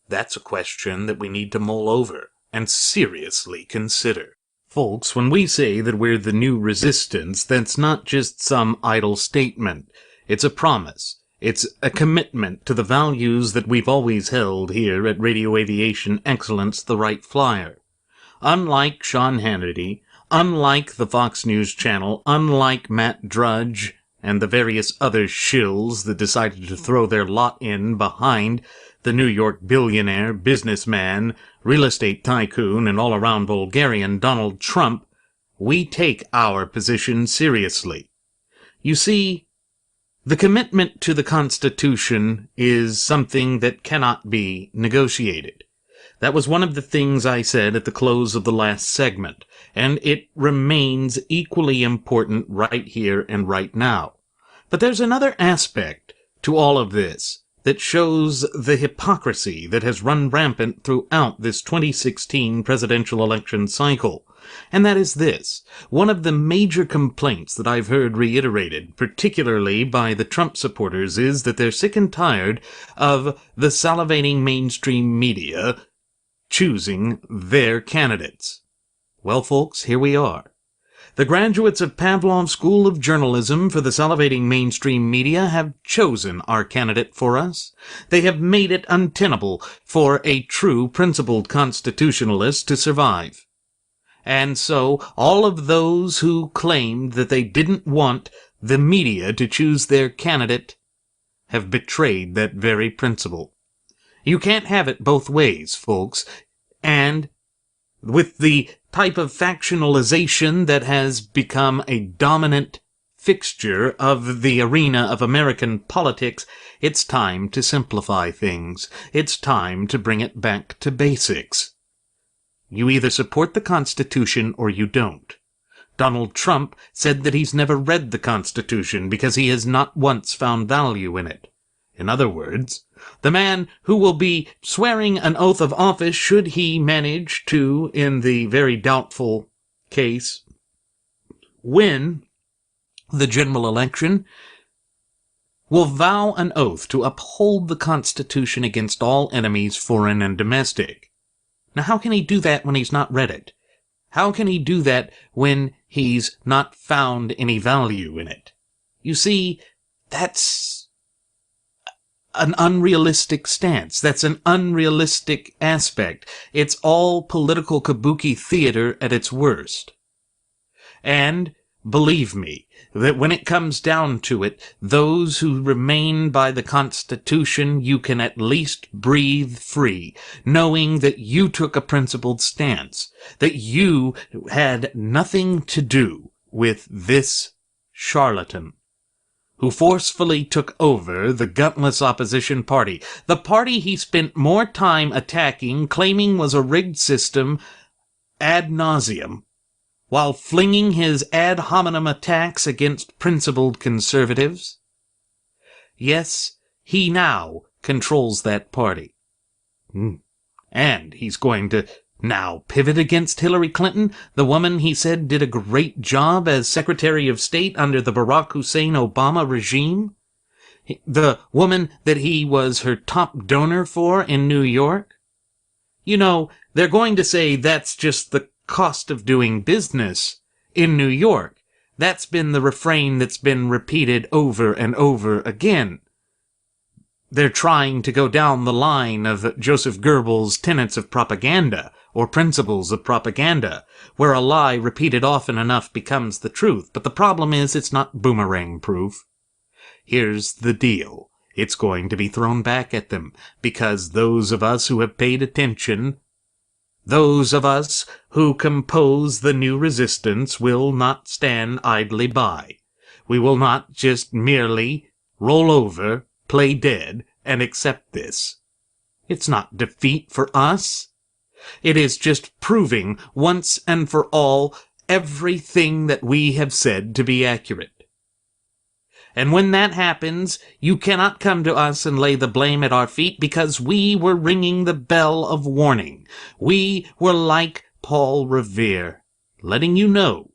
That's a question that we need to mull over and seriously consider. Folks, when we say that we're the new resistance, that's not just some idle statement. It's a promise. It's a commitment to the values that we've always held here at Radio Aviation Excellence, the Wright Flyer. Unlike Sean Hannity, unlike the Fox News Channel, unlike Matt Drudge and the various other shills that decided to throw their lot in behind the New York billionaire, businessman, real estate tycoon, and all-around vulgarian Donald Trump, we take our position seriously. You see, the commitment to the Constitution is something that cannot be negotiated. That was one of the things I said at the close of the last segment, and it remains equally important right here and right now. But there's another aspect to all of this that shows the hypocrisy that has run rampant throughout this 2016 presidential election cycle. And that is this. One of the major complaints that I've heard reiterated, particularly by the Trump supporters, is that they're sick and tired of the salivating mainstream media choosing their candidates. Well, folks, here we are. The graduates of Pavlov's School of Journalism for the salivating mainstream media have chosen our candidate for us. They have made it untenable for a true principled constitutionalist to survive. And so, all of those who claimed that they didn't want the media to choose their candidate have betrayed that very principle. You can't have it both ways, folks, and with the type of factionalization that has become a dominant fixture of the arena of American politics, it's time to simplify things. It's time to bring it back to basics. You either support the Constitution or you don't. Donald Trump said that he's never read the Constitution because he has not once found value in it. In other words, the man who will be swearing an oath of office, should he manage to, in the very doubtful case, win the general election, will vow an oath to uphold the Constitution against all enemies, foreign and domestic. Now, how can he do that when he's not read it? How can he do that when he's not found any value in it? You see, that's an unrealistic stance. That's an unrealistic aspect. It's all political kabuki theater at its worst. And believe me, that when it comes down to it, those who remain by the Constitution, you can at least breathe free, knowing that you took a principled stance, that you had nothing to do with this charlatan who forcefully took over the gutless opposition party, the party he spent more time attacking, claiming was a rigged system ad nauseum, while flinging his ad hominem attacks against principled conservatives. Yes, he now controls that party. And he's going to Now pivot against Hillary Clinton, the woman he said did a great job as Secretary of State under the Barack Hussein Obama regime? The woman that he was her top donor for in New York? You know, they're going to say that's just the cost of doing business in New York. That's been the refrain that's been repeated over and over again. They're trying to go down the line of Joseph Goebbels' tenets of propaganda, or principles of propaganda, where a lie repeated often enough becomes the truth. But the problem is it's not boomerang-proof. Here's the deal. It's going to be thrown back at them, because those of us who have paid attention, those of us who compose the new resistance, will not stand idly by. We will not just merely roll over, play dead, and accept this. It's not defeat for us. It is just proving once and for all everything that we have said to be accurate. And when that happens, you cannot come to us and lay the blame at our feet, because we were ringing the bell of warning. We were like Paul Revere, letting you know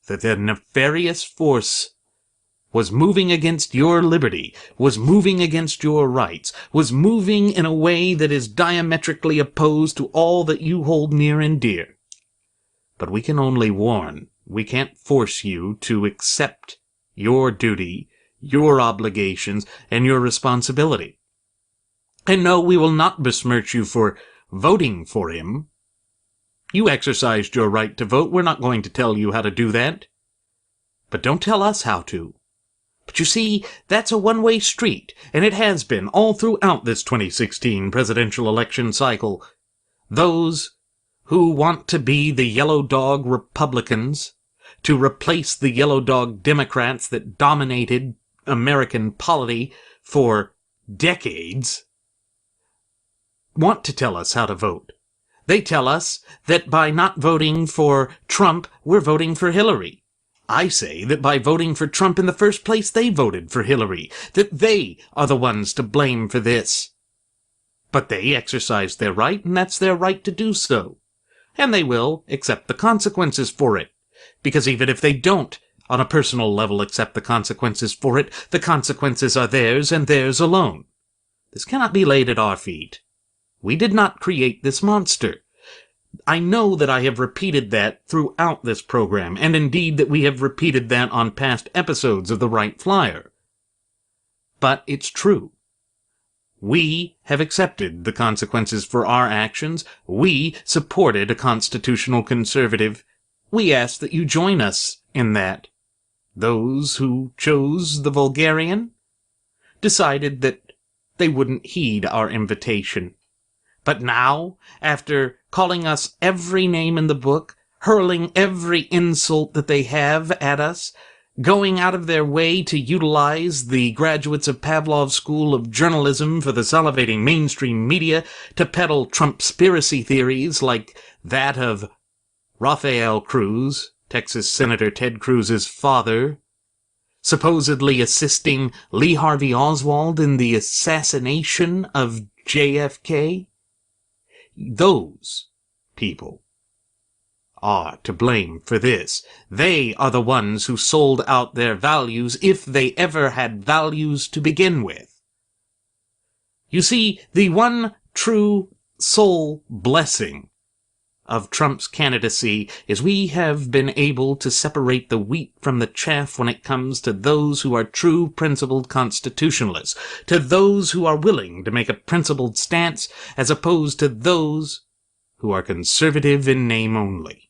that the nefarious force was moving against your liberty, was moving against your rights, was moving in a way that is diametrically opposed to all that you hold near and dear. But we can only warn. We can't force you to accept your duty, your obligations, and your responsibility. And no, we will not besmirch you for voting for him. You exercised your right to vote. We're not going to tell you how to do that. But don't tell us how to. But you see, that's a one-way street, and it has been all throughout this 2016 presidential election cycle. Those who want to be the yellow dog Republicans, to replace the yellow dog Democrats that dominated American polity for decades, want to tell us how to vote. They tell us that by not voting for Trump, we're voting for Hillary. I say that by voting for Trump in the first place, they voted for Hillary, that they are the ones to blame for this. But they exercised their right, and that's their right to do so. And they will accept the consequences for it. Because even if they don't, on a personal level, accept the consequences for it, the consequences are theirs and theirs alone. This cannot be laid at our feet. We did not create this monster. I know that I have repeated that throughout this program, and indeed that we have repeated that on past episodes of the Wright Flyer. But it's true. We have accepted the consequences for our actions. We supported a constitutional conservative. We ask that you join us in that. Those who chose the vulgarian decided that they wouldn't heed our invitation. But now, after calling us every name in the book, hurling every insult that they have at us, going out of their way to utilize the graduates of Pavlov's School of Journalism for the salivating mainstream media to peddle Trumpspiracy theories like that of Rafael Cruz, Texas Senator Ted Cruz's father, supposedly assisting Lee Harvey Oswald in the assassination of JFK. Those people are to blame for this. They are the ones who sold out their values, if they ever had values to begin with. You see, the one true sole blessing of Trump's candidacy is we have been able to separate the wheat from the chaff when it comes to those who are true principled constitutionalists, to those who are willing to make a principled stance, as opposed to those who are conservative in name only.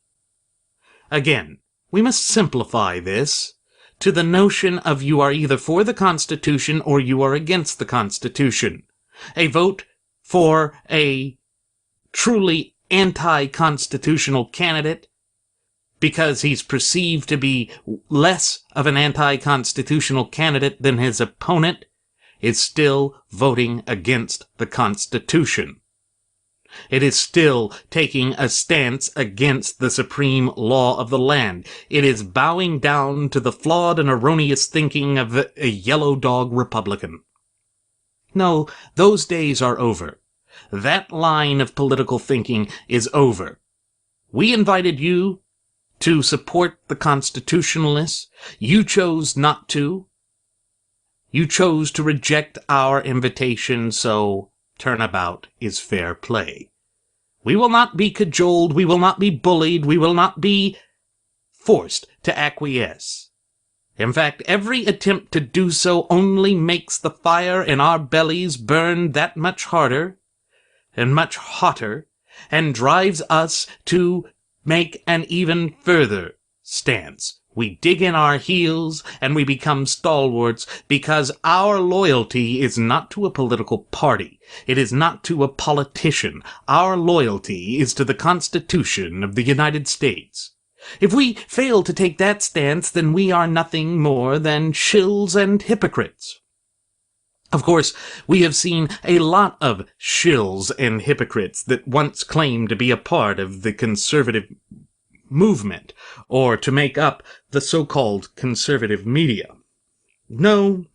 Again, we must simplify this to the notion of you are either for the Constitution or you are against the Constitution. A vote for a truly anti-constitutional candidate because he's perceived to be less of an anti-constitutional candidate than his opponent is still voting against the Constitution. It is still taking a stance against the supreme law of the land. It is bowing down to the flawed and erroneous thinking of a yellow dog Republican. No, those days are over. That line of political thinking is over. We invited you to support the Constitutionalists. You chose not to. You chose to reject our invitation, so turnabout is fair play. We will not be cajoled, we will not be bullied, we will not be forced to acquiesce. In fact, every attempt to do so only makes the fire in our bellies burn that much harder and much hotter, and drives us to make an even further stance. We dig in our heels and we become stalwarts because our loyalty is not to a political party. It is not to a politician. Our loyalty is to the Constitution of the United States. If we fail to take that stance, then we are nothing more than shills and hypocrites. Of course, we have seen a lot of shills and hypocrites that once claimed to be a part of the conservative movement, or to make up the so-called conservative media. No,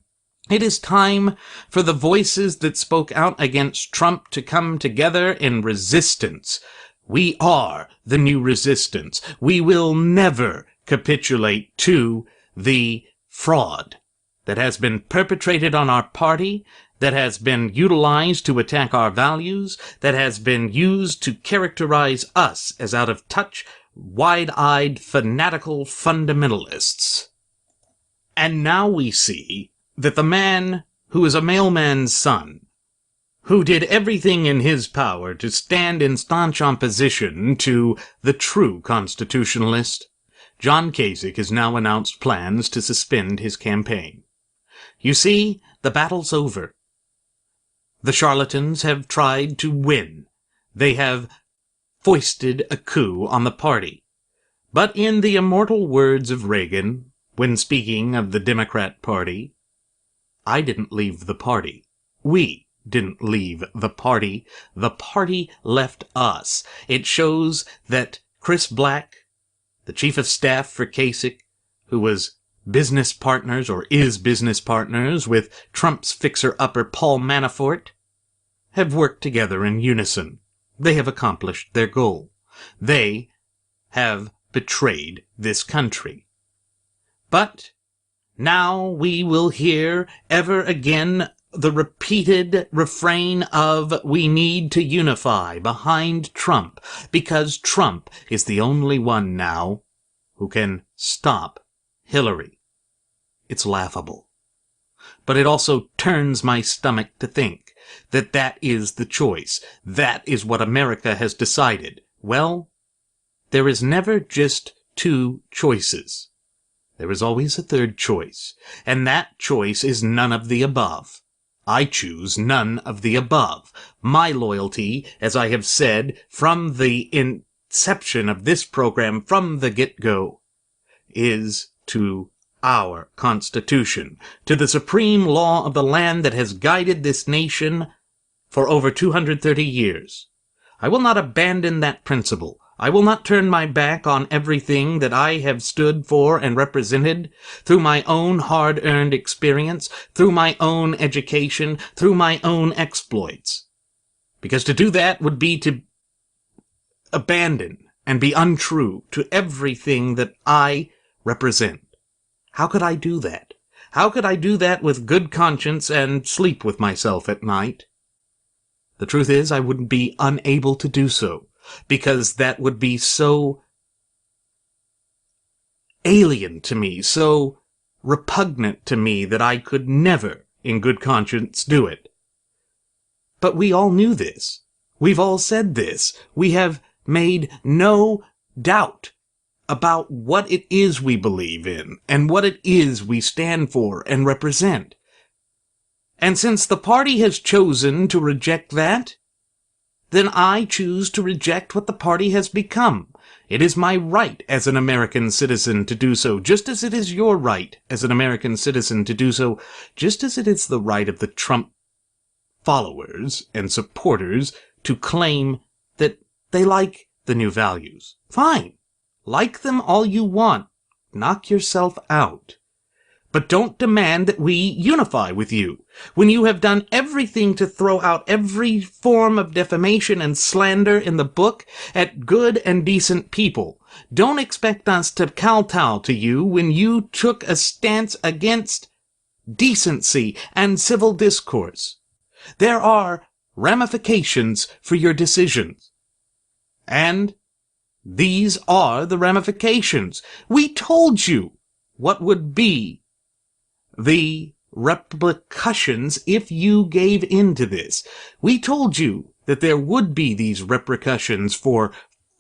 it is time for the voices that spoke out against Trump to come together in resistance. We are the new resistance. We will never capitulate to the fraud that has been perpetrated on our party, that has been utilized to attack our values, that has been used to characterize us as out of touch, wide-eyed, fanatical fundamentalists. And now we see that the man who is a mailman's son, who did everything in his power to stand in staunch opposition to the true constitutionalist, John Kasich has now announced plans to suspend his campaign. You see, the battle's over. The charlatans have tried to win. They have foisted a coup on the party. But in the immortal words of Reagan, when speaking of the Democrat Party, I didn't leave the party. We didn't leave the party. The party left us. It shows that Chris Black, the chief of staff for Kasich, who was business partners or is business partners with Trump's fixer-upper Paul Manafort, have worked together in unison. They have accomplished their goal. They have betrayed this country. But now we will hear ever again the repeated refrain of we need to unify behind Trump, because Trump is the only one now who can stop Hillary. It's laughable. But it also turns my stomach to think that that is the choice. That is what America has decided. Well, there is never just two choices. There is always a third choice, and that choice is none of the above. I choose none of the above. My loyalty, as I have said from the inception of this program, from the get-go, is to our Constitution, to the supreme law of the land that has guided this nation for over 230 years. I will not abandon that principle. I will not turn my back on everything that I have stood for and represented through my own hard-earned experience, through my own education, through my own exploits. Because to do that would be to abandon and be untrue to everything that I represent. How could I do that? How could I do that with good conscience and sleep with myself at night? The truth is, I would be unable to do so, because that would be so alien to me, so repugnant to me, that I could never, in good conscience, do it. But we all knew this. We've all said this. We have made no doubt about what it is we believe in, and what it is we stand for and represent. And since the party has chosen to reject that, then I choose to reject what the party has become. It is my right as an American citizen to do so, just as it is your right as an American citizen to do so, just as it is the right of the Trump followers and supporters to claim that they like the new values. Fine. Like them all you want. Knock yourself out. But don't demand that we unify with you, when you have done everything to throw out every form of defamation and slander in the book at good and decent people. Don't expect us to kowtow to you when you took a stance against decency and civil discourse. There are ramifications for your decisions. And these are the ramifications. We told you what would be the repercussions if you gave in to this. We told you that there would be these repercussions for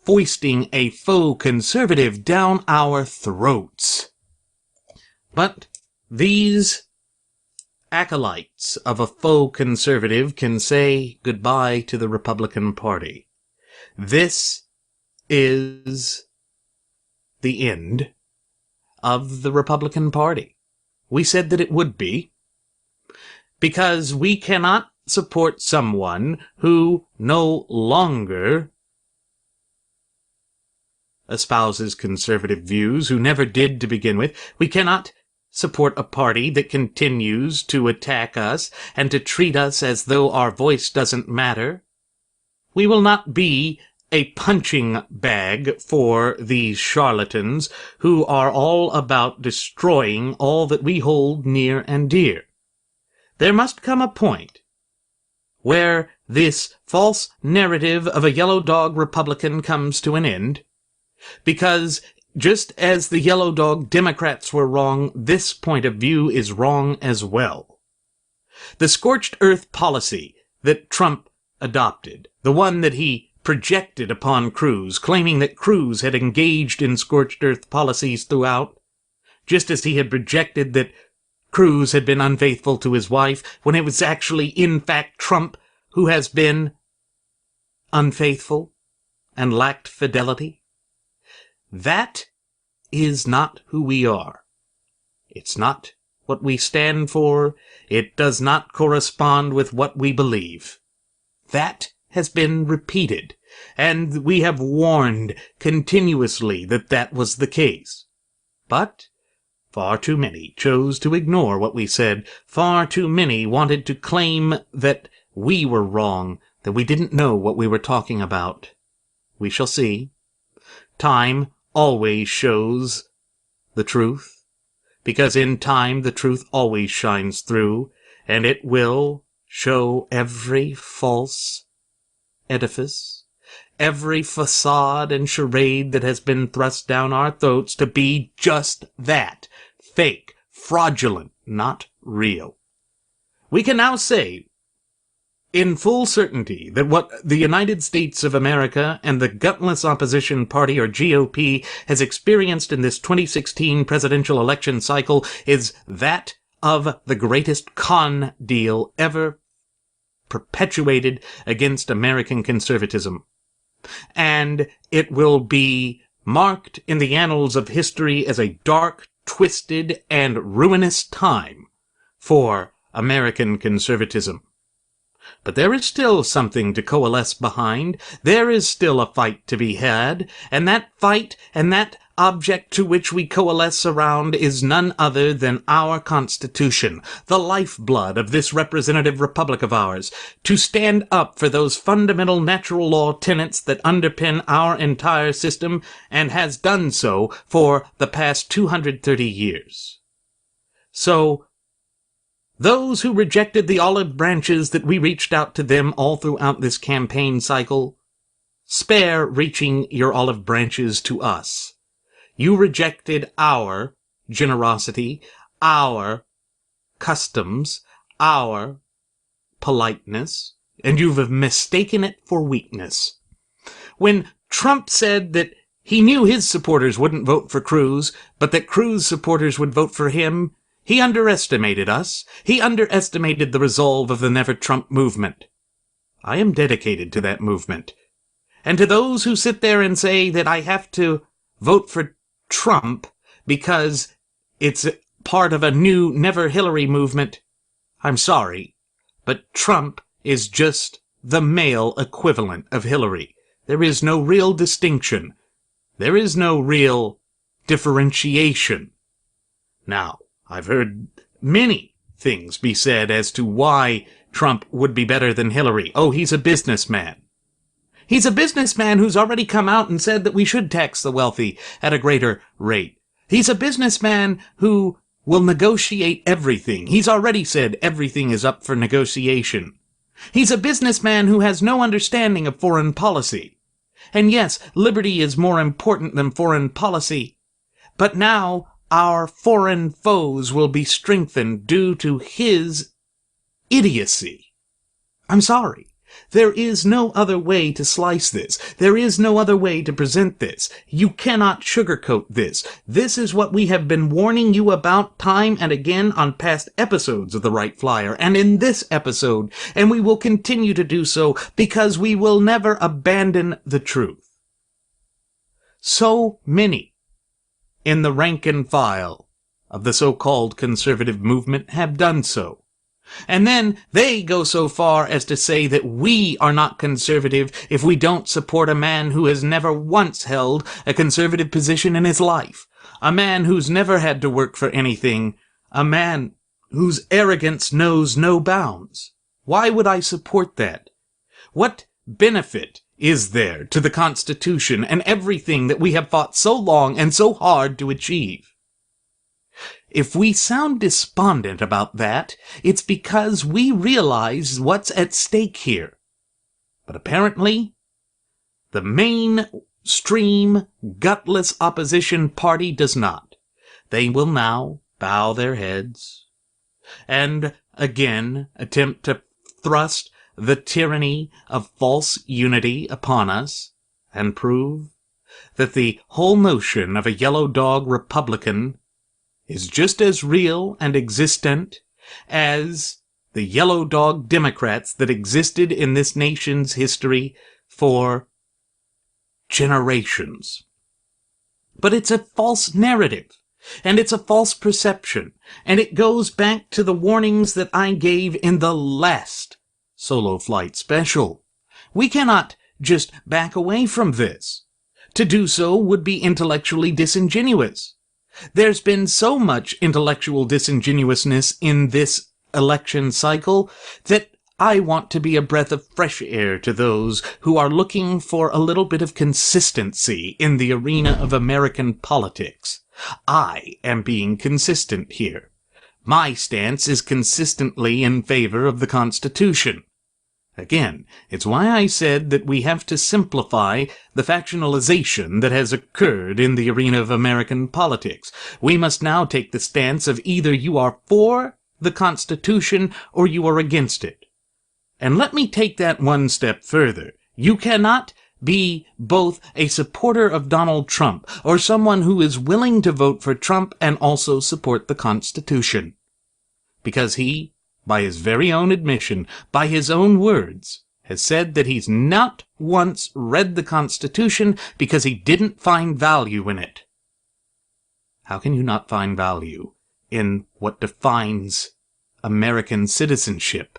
foisting a faux conservative down our throats. But these acolytes of a faux conservative can say goodbye to the Republican Party. This is the end of the Republican Party. We said that it would be, because we cannot support someone who no longer espouses conservative views, who never did to begin with. We cannot support a party that continues to attack us and to treat us as though our voice doesn't matter. We will not be a punching bag for these charlatans who are all about destroying all that we hold near and dear. There must come a point where this false narrative of a yellow dog Republican comes to an end, because just as the yellow dog Democrats were wrong, this point of view is wrong as well. The scorched earth policy that Trump adopted, the one that he projected upon Cruz, claiming that Cruz had engaged in scorched earth policies throughout, just as he had projected that Cruz had been unfaithful to his wife, when it was actually, in fact, Trump who has been unfaithful and lacked fidelity. That is not who we are. It's not what we stand for. It does not correspond with what we believe. That has been repeated, and we have warned continuously that that was the case. But far too many chose to ignore what we said. Far too many wanted to claim that we were wrong, that we didn't know what we were talking about. We shall see. Time always shows the truth, because in time the truth always shines through, and it will show every false edifice, every facade and charade that has been thrust down our throats to be just that, fake, fraudulent, not real. We can now say in full certainty that what the United States of America and the gutless opposition party, or GOP, has experienced in this 2016 presidential election cycle is that of the greatest con deal ever perpetuated against American conservatism. And it will be marked in the annals of history as a dark, twisted, and ruinous time for American conservatism. But there is still something to coalesce behind. There is still a fight to be had, and that fight and that object to which we coalesce around is none other than our Constitution, the lifeblood of this representative republic of ours, to stand up for those fundamental natural law tenets that underpin our entire system, and has done so for the past 230 years. So, those who rejected the olive branches that we reached out to them all throughout this campaign cycle, spare reaching your olive branches to us. You rejected our generosity, our customs, our politeness, and you've mistaken it for weakness. When Trump said that he knew his supporters wouldn't vote for Cruz, but that Cruz supporters would vote for him, he underestimated us. He underestimated the resolve of the Never Trump movement. I am dedicated to that movement. And to those who sit there and say that I have to vote for Trump because it's part of a new Never Hillary movement, I'm sorry, but Trump is just the male equivalent of Hillary. There is no real distinction. There is no real differentiation. Now, I've heard many things be said as to why Trump would be better than Hillary. Oh, he's a businessman. He's a businessman who's already come out and said that we should tax the wealthy at a greater rate. He's a businessman who will negotiate everything. He's already said everything is up for negotiation. He's a businessman who has no understanding of foreign policy. And yes, liberty is more important than foreign policy. But now our foreign foes will be strengthened due to his idiocy. I'm sorry. There is no other way to slice this. There is no other way to present this. You cannot sugarcoat this. This is what we have been warning you about time and again on past episodes of the Wright Flyer, and in this episode, and we will continue to do so because we will never abandon the truth. So many in the rank and file of the so-called conservative movement have done so. And then they go so far as to say that we are not conservative if we don't support a man who has never once held a conservative position in his life, a man who's never had to work for anything, a man whose arrogance knows no bounds. Why would I support that? What benefit is there to the Constitution and everything that we have fought so long and so hard to achieve? If we sound despondent about that, it's because we realize what's at stake here. But apparently, the mainstream, gutless opposition party does not. They will now bow their heads and again attempt to thrust the tyranny of false unity upon us and prove that the whole notion of a yellow dog Republican is just as real and existent as the yellow dog Democrats that existed in this nation's history for generations. But it's a false narrative, and it's a false perception, and it goes back to the warnings that I gave in the last Solo Flight special. We cannot just back away from this. To do so would be intellectually disingenuous. There's been so much intellectual disingenuousness in this election cycle that I want to be a breath of fresh air to those who are looking for a little bit of consistency in the arena of American politics. I am being consistent here. My stance is consistently in favor of the Constitution. Again, it's why I said that we have to simplify the factionalization that has occurred in the arena of American politics. We must now take the stance of either you are for the Constitution or you are against it. And let me take that one step further. You cannot be both a supporter of Donald Trump or someone who is willing to vote for Trump and also support the Constitution. Because he, by his very own admission, by his own words, has said that he's not once read the Constitution because he didn't find value in it. How can you not find value in what defines American citizenship?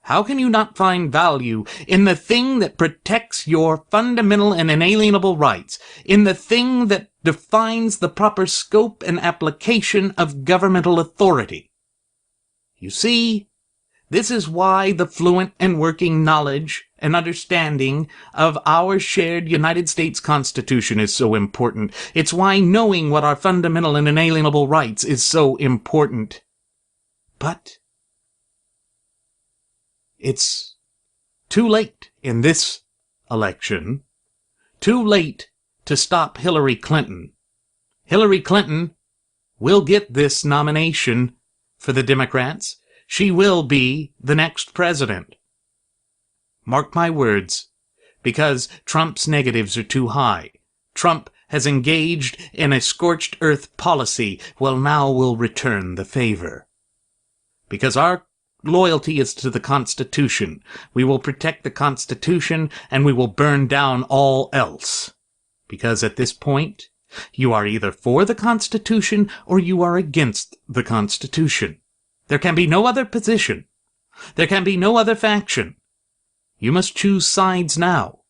How can you not find value in the thing that protects your fundamental and inalienable rights, in the thing that defines the proper scope and application of governmental authority? You see, this is why the fluent and working knowledge and understanding of our shared United States Constitution is so important. It's why knowing what our fundamental and inalienable rights is so important. But it's too late in this election, too late to stop Hillary Clinton. Hillary Clinton will get this nomination for the Democrats. She will be the next president. Mark my words, because Trump's negatives are too high. Trump has engaged in a scorched earth policy. Well, now we'll return the favor. Because our loyalty is to the Constitution. We will protect the Constitution and we will burn down all else. Because at this point, you are either for the Constitution or you are against the Constitution. There can be no other position. There can be no other faction. You must choose sides now.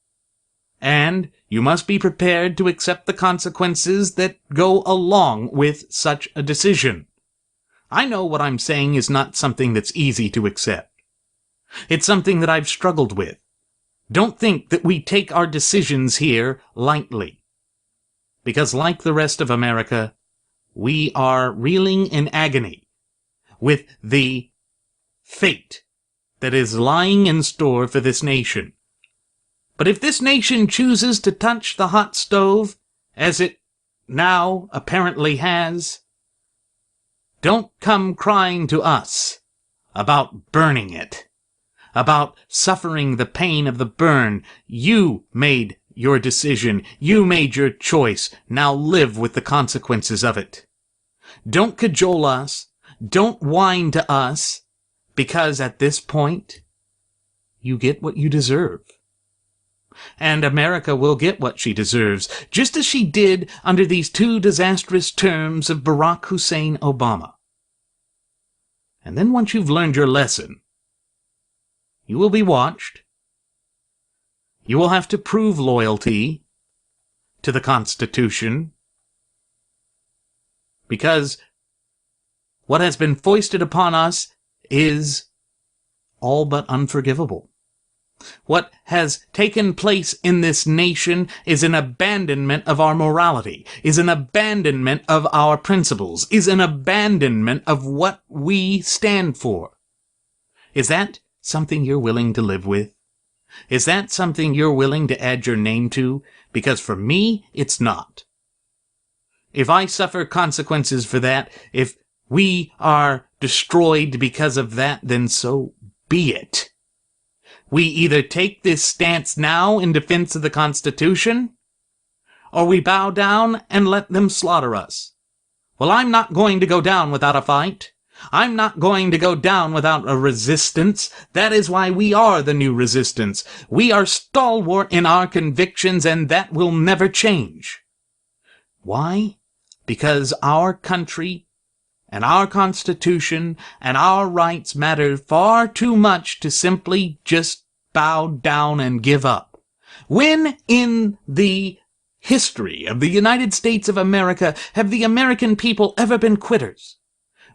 And you must be prepared to accept the consequences that go along with such a decision. I know what I'm saying is not something that's easy to accept. It's something that I've struggled with. Don't think that we take our decisions here lightly. Because like the rest of America, we are reeling in agony with the fate that is lying in store for this nation. But if this nation chooses to touch the hot stove, as it now apparently has, don't come crying to us about burning it, about suffering the pain of the burn. You made your decision. You made your choice. Now live with the consequences of it. Don't cajole us. Don't whine to us, because at this point, you get what you deserve. And America will get what she deserves, just as she did under these 2 disastrous terms of Barack Hussein Obama. And then once you've learned your lesson, you will be watched. You will have to prove loyalty to the Constitution, because what has been foisted upon us is all but unforgivable. What has taken place in this nation is an abandonment of our morality, is an abandonment of our principles, is an abandonment of what we stand for. Is that something you're willing to live with? Is that something you're willing to add your name to? Because for me, it's not. If I suffer consequences for that, if we are destroyed because of that, then so be it. We either take this stance now in defense of the Constitution, or we bow down and let them slaughter us. Well, I'm not going to go down without a fight. I'm not going to go down without a resistance. That is why we are the new resistance. We are stalwart in our convictions, and that will never change. Why? Because our country and our Constitution and our rights matter far too much to simply just bow down and give up. When in the history of the United States of America have the American people ever been quitters?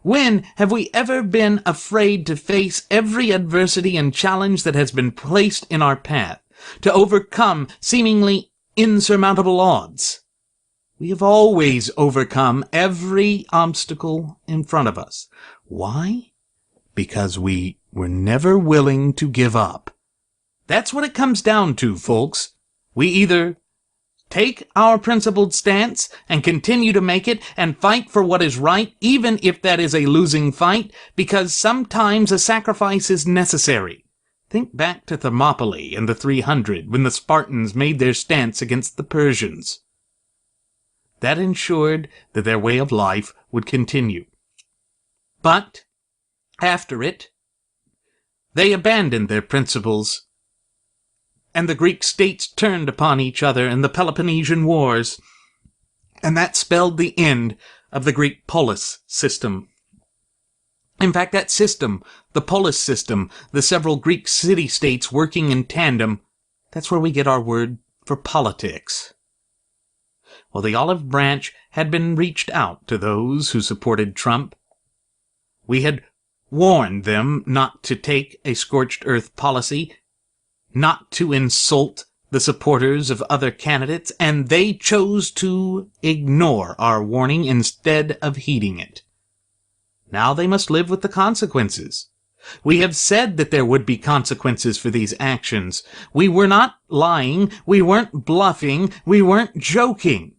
When have we ever been afraid to face every adversity and challenge that has been placed in our path, to overcome seemingly insurmountable odds? We have always overcome every obstacle in front of us. Why? Because we were never willing to give up. That's what it comes down to, folks. We either take our principled stance and continue to make it and fight for what is right, even if that is a losing fight, because sometimes a sacrifice is necessary. Think back to Thermopylae in the 300 when the Spartans made their stance against the Persians. That ensured that their way of life would continue. But, after it, they abandoned their principles, and the Greek states turned upon each other in the Peloponnesian Wars, and that spelled the end of the Greek polis system. In fact, that system, the polis system, the several Greek city-states working in tandem, that's where we get our word for politics. Well, the olive branch had been reached out to those who supported Trump. We had warned them not to take a scorched earth policy, not to insult the supporters of other candidates, and they chose to ignore our warning instead of heeding it. Now they must live with the consequences. We have said that there would be consequences for these actions. We were not lying, we weren't bluffing, we weren't joking.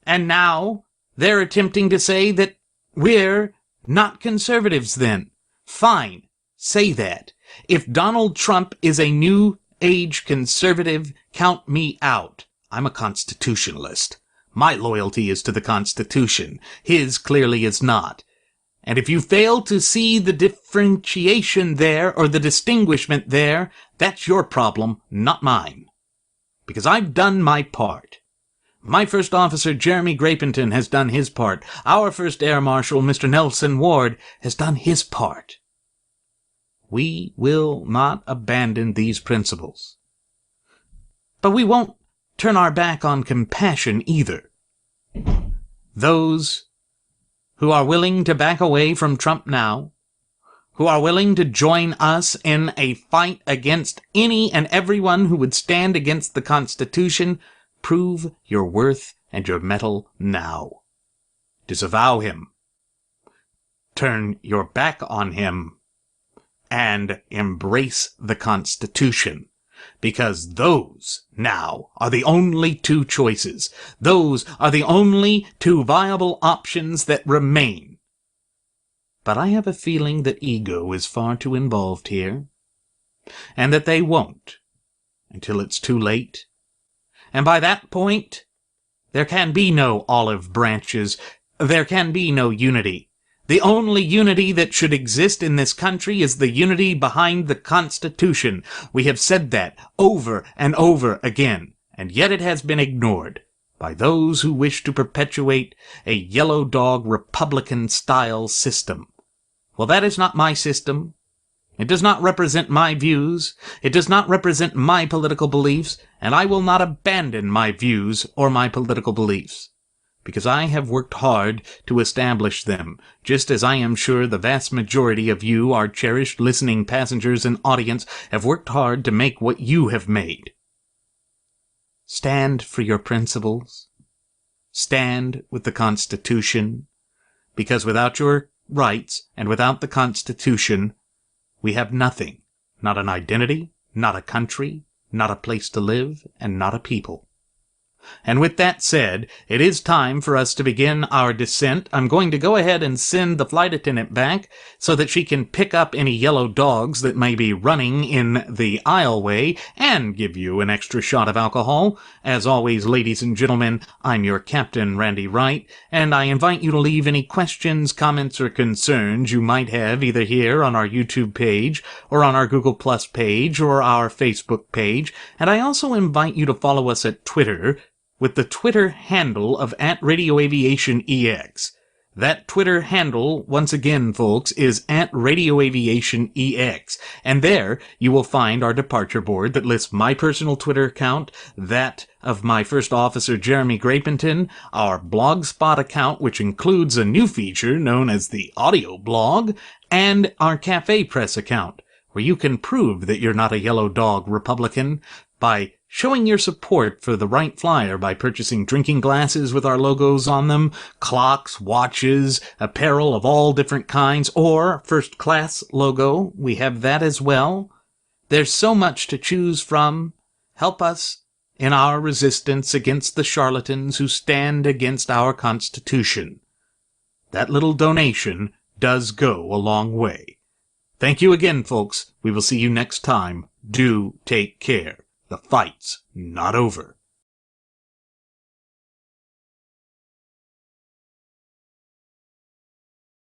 And now they're attempting to say that we're not conservatives then. Fine, say that. If Donald Trump is a new age conservative, count me out. I'm a constitutionalist. My loyalty is to the Constitution. His clearly is not. And if you fail to see the differentiation there or the distinguishment there, that's your problem, not mine. Because I've done my part. My first officer, Jeremy Grapenton, has done his part. Our first Air Marshal, Mr. Nelson Ward, has done his part. We will not abandon these principles. But we won't turn our back on compassion either. Those who are willing to back away from Trump now, who are willing to join us in a fight against any and everyone who would stand against the Constitution, prove your worth and your mettle now. Disavow him. Turn your back on him. And embrace the Constitution. Because those, now, are the only two choices. Those are the only two viable options that remain. But I have a feeling that ego is far too involved here, and that they won't, until it's too late. And by that point, there can be no olive branches, there can be no unity. The only unity that should exist in this country is the unity behind the Constitution. We have said that over and over again, and yet it has been ignored by those who wish to perpetuate a yellow dog Republican-style system. Well, that is not my system. It does not represent my views. It does not represent my political beliefs, and I will not abandon my views or my political beliefs, because I have worked hard to establish them, just as I am sure the vast majority of you, our cherished listening passengers and audience, have worked hard to make what you have made. Stand for your principles. Stand with the Constitution, because without your rights and without the Constitution, we have nothing. Not an identity, not a country, not a place to live, and not a people. And with that said, it is time for us to begin our descent. I'm going to go ahead and send the flight attendant back so that she can pick up any yellow dogs that may be running in the aisleway and give you an extra shot of alcohol. As always, ladies and gentlemen, I'm your Captain, Randy Wright, and I invite you to leave any questions, comments, or concerns you might have either here on our YouTube page or on our Google Plus page or our Facebook page. And I also invite you to follow us at Twitter with the Twitter handle of @RadioAviationEX. That Twitter handle, once again, folks, is @RadioAviationEX. And there you will find our departure board that lists my personal Twitter account, that of my first officer, Jeremy Grapenton, our Blogspot account, which includes a new feature known as the Audio Blog, and our Cafe Press account, where you can prove that you're not a yellow dog Republican by showing your support for the Wright Flyer by purchasing drinking glasses with our logos on them, clocks, watches, apparel of all different kinds, or first class logo. We have that as well. There's so much to choose from. Help us in our resistance against the charlatans who stand against our Constitution. That little donation does go a long way. Thank you again, folks. We will see you next time. Do take care. The fight's not over.